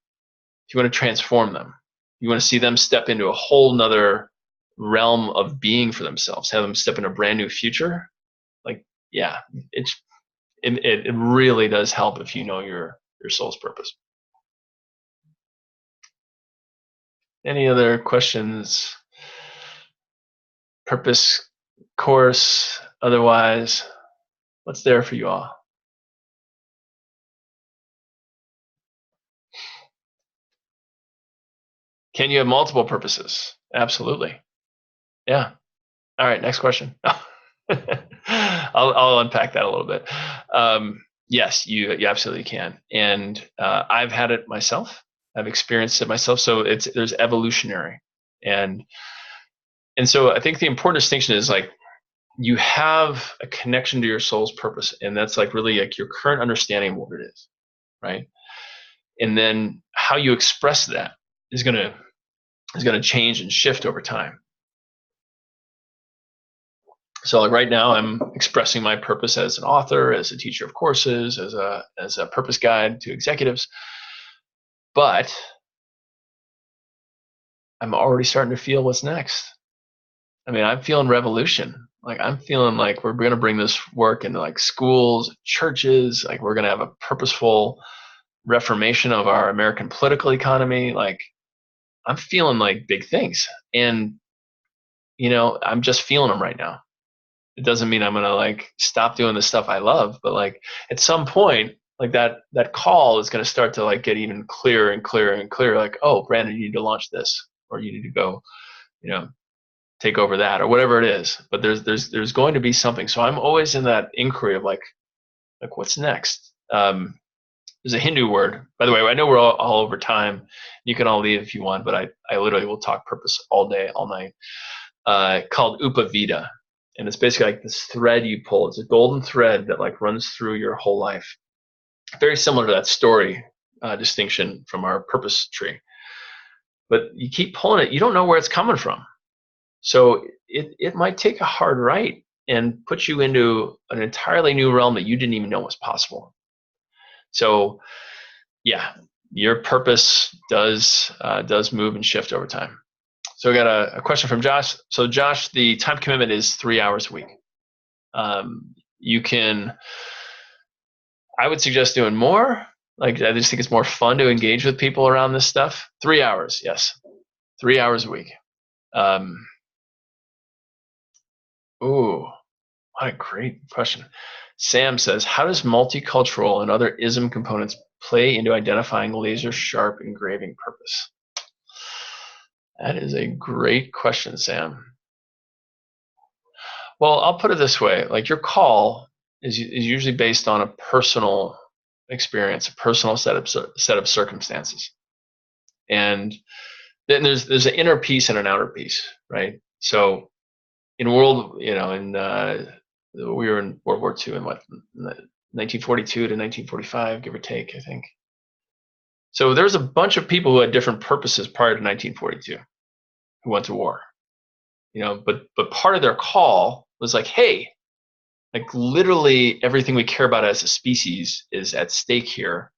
Speaker 1: if you want to transform them, you want to see them step into a whole nother realm of being for themselves, have them step in a brand new future. Like, yeah, it really does help if you know your soul's purpose. Any other questions? Purpose, course, otherwise, what's there for you all? Can you have multiple purposes? Absolutely. Yeah. All right. Next question. I'll unpack that a little bit. Yes, you absolutely can. And I've had it myself. I've experienced it myself. So there's evolutionary, and so I think the important distinction is like you have a connection to your soul's purpose, and that's like really like your current understanding of what it is, right? And then how you express that is gonna change and shift over time. So like right now I'm expressing my purpose as an author, as a teacher of courses, as a purpose guide to executives. But I'm already starting to feel what's next. I mean, I'm feeling revolution. Like I'm feeling like we're going to bring this work into like schools, churches, like we're going to have a purposeful reformation of our American political economy. Like I'm feeling like big things. And I'm just feeling them right now. It doesn't mean I'm gonna like stop doing the stuff I love, but like at some point, like that call is gonna start to like get even clearer and clearer and clearer. Like, oh, Brandon, you need to launch this, or you need to go, take over that, or whatever it is. But there's going to be something. So I'm always in that inquiry of like what's next. There's a Hindu word, by the way. I know we're all over time. You can all leave if you want, but I literally will talk purpose all day, all night. Called Upavita. And it's basically like this thread you pull. It's a golden thread that like runs through your whole life. Very similar to that story distinction from our purpose tree. But you keep pulling it, you don't know where it's coming from. So it might take a hard right and put you into an entirely new realm that you didn't even know was possible. So yeah, your purpose does move and shift over time. So I got a question from Josh. So Josh, the time commitment is 3 hours a week. You can, I would suggest doing more. Like I just think it's more fun to engage with people around this stuff. 3 hours, yes, 3 hours a week. Ooh, what a great question. Sam says, how does multicultural and other ISM components play into identifying laser sharp engraving purpose? That is a great question, Sam. Well, I'll put it this way: like your call is usually based on a personal experience, a personal set of circumstances, and then there's an inner piece and an outer piece, right? So in world, we were in World War II in 1942 to 1945, give or take, I think. So there's a bunch of people who had different purposes prior to 1942 who went to war, but part of their call was like, hey, like literally everything we care about as a species is at stake here.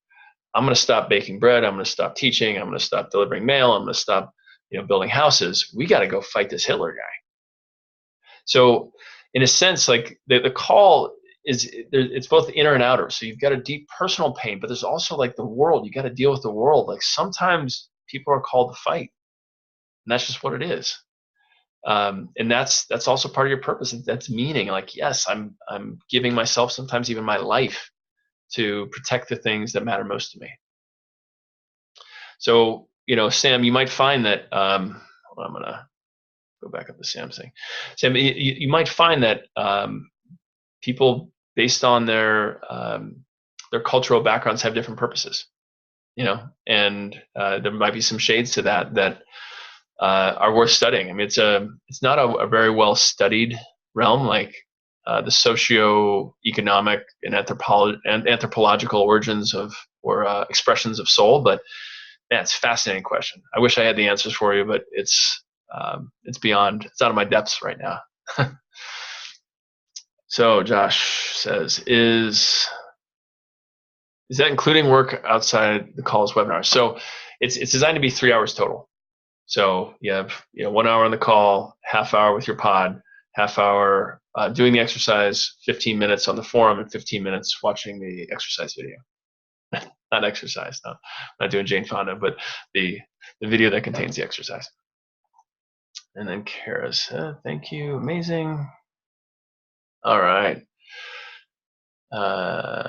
Speaker 1: I'm going to stop baking bread. I'm going to stop teaching. I'm going to stop delivering mail. I'm going to stop, building houses. We got to go fight this Hitler guy. So in a sense, like the call is, it's both inner and outer. So you've got a deep personal pain, but there's also like the world. You got to deal with the world. Like sometimes people are called to fight, and that's just what it is. And that's also part of your purpose. That's meaning. Like, yes, I'm giving myself sometimes even my life to protect the things that matter most to me. So, Sam, you might find that. I'm gonna go back up to Sam's thing. Sam, you might find that people, based on their cultural backgrounds, have different purposes. And there might be some shades to that are worth studying. I mean, it's not a very well studied realm, like the socio-economic and anthropological origins of or expressions of soul. But man, it's a fascinating question. I wish I had the answers for you, but it's out of my depths right now. So Josh says, is that including work outside the calls webinar? So it's designed to be 3 hours total. So you have 1 hour on the call, half hour with your pod, half hour doing the exercise, 15 minutes on the forum, and 15 minutes watching the exercise video. Not exercise, no, not doing Jane Fonda, but the video that contains the exercise. And then Kara said, thank you, amazing. All right. All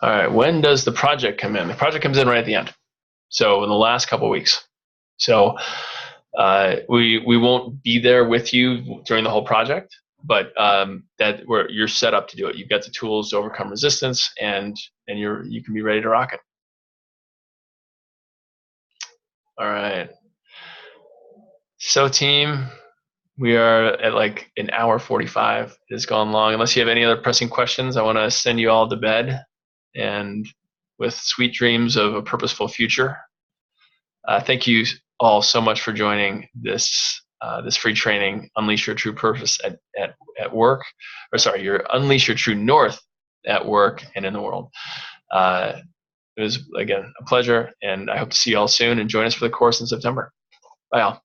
Speaker 1: right, when does the project come in? The project comes in right at the end. So in the last couple of weeks. So we won't be there with you during the whole project, but you're set up to do it. You've got the tools to overcome resistance, and you can be ready to rock it. All right. So team, we are at like an hour 45. It has gone long. Unless you have any other pressing questions, I want to send you all to bed, and with sweet dreams of a purposeful future. Thank you all so much for joining this free training, Unleash Your True Purpose at work, Unleash Your True North at work and in the world. It was, again, a pleasure, and I hope to see you all soon, and join us for the course in September. Bye all.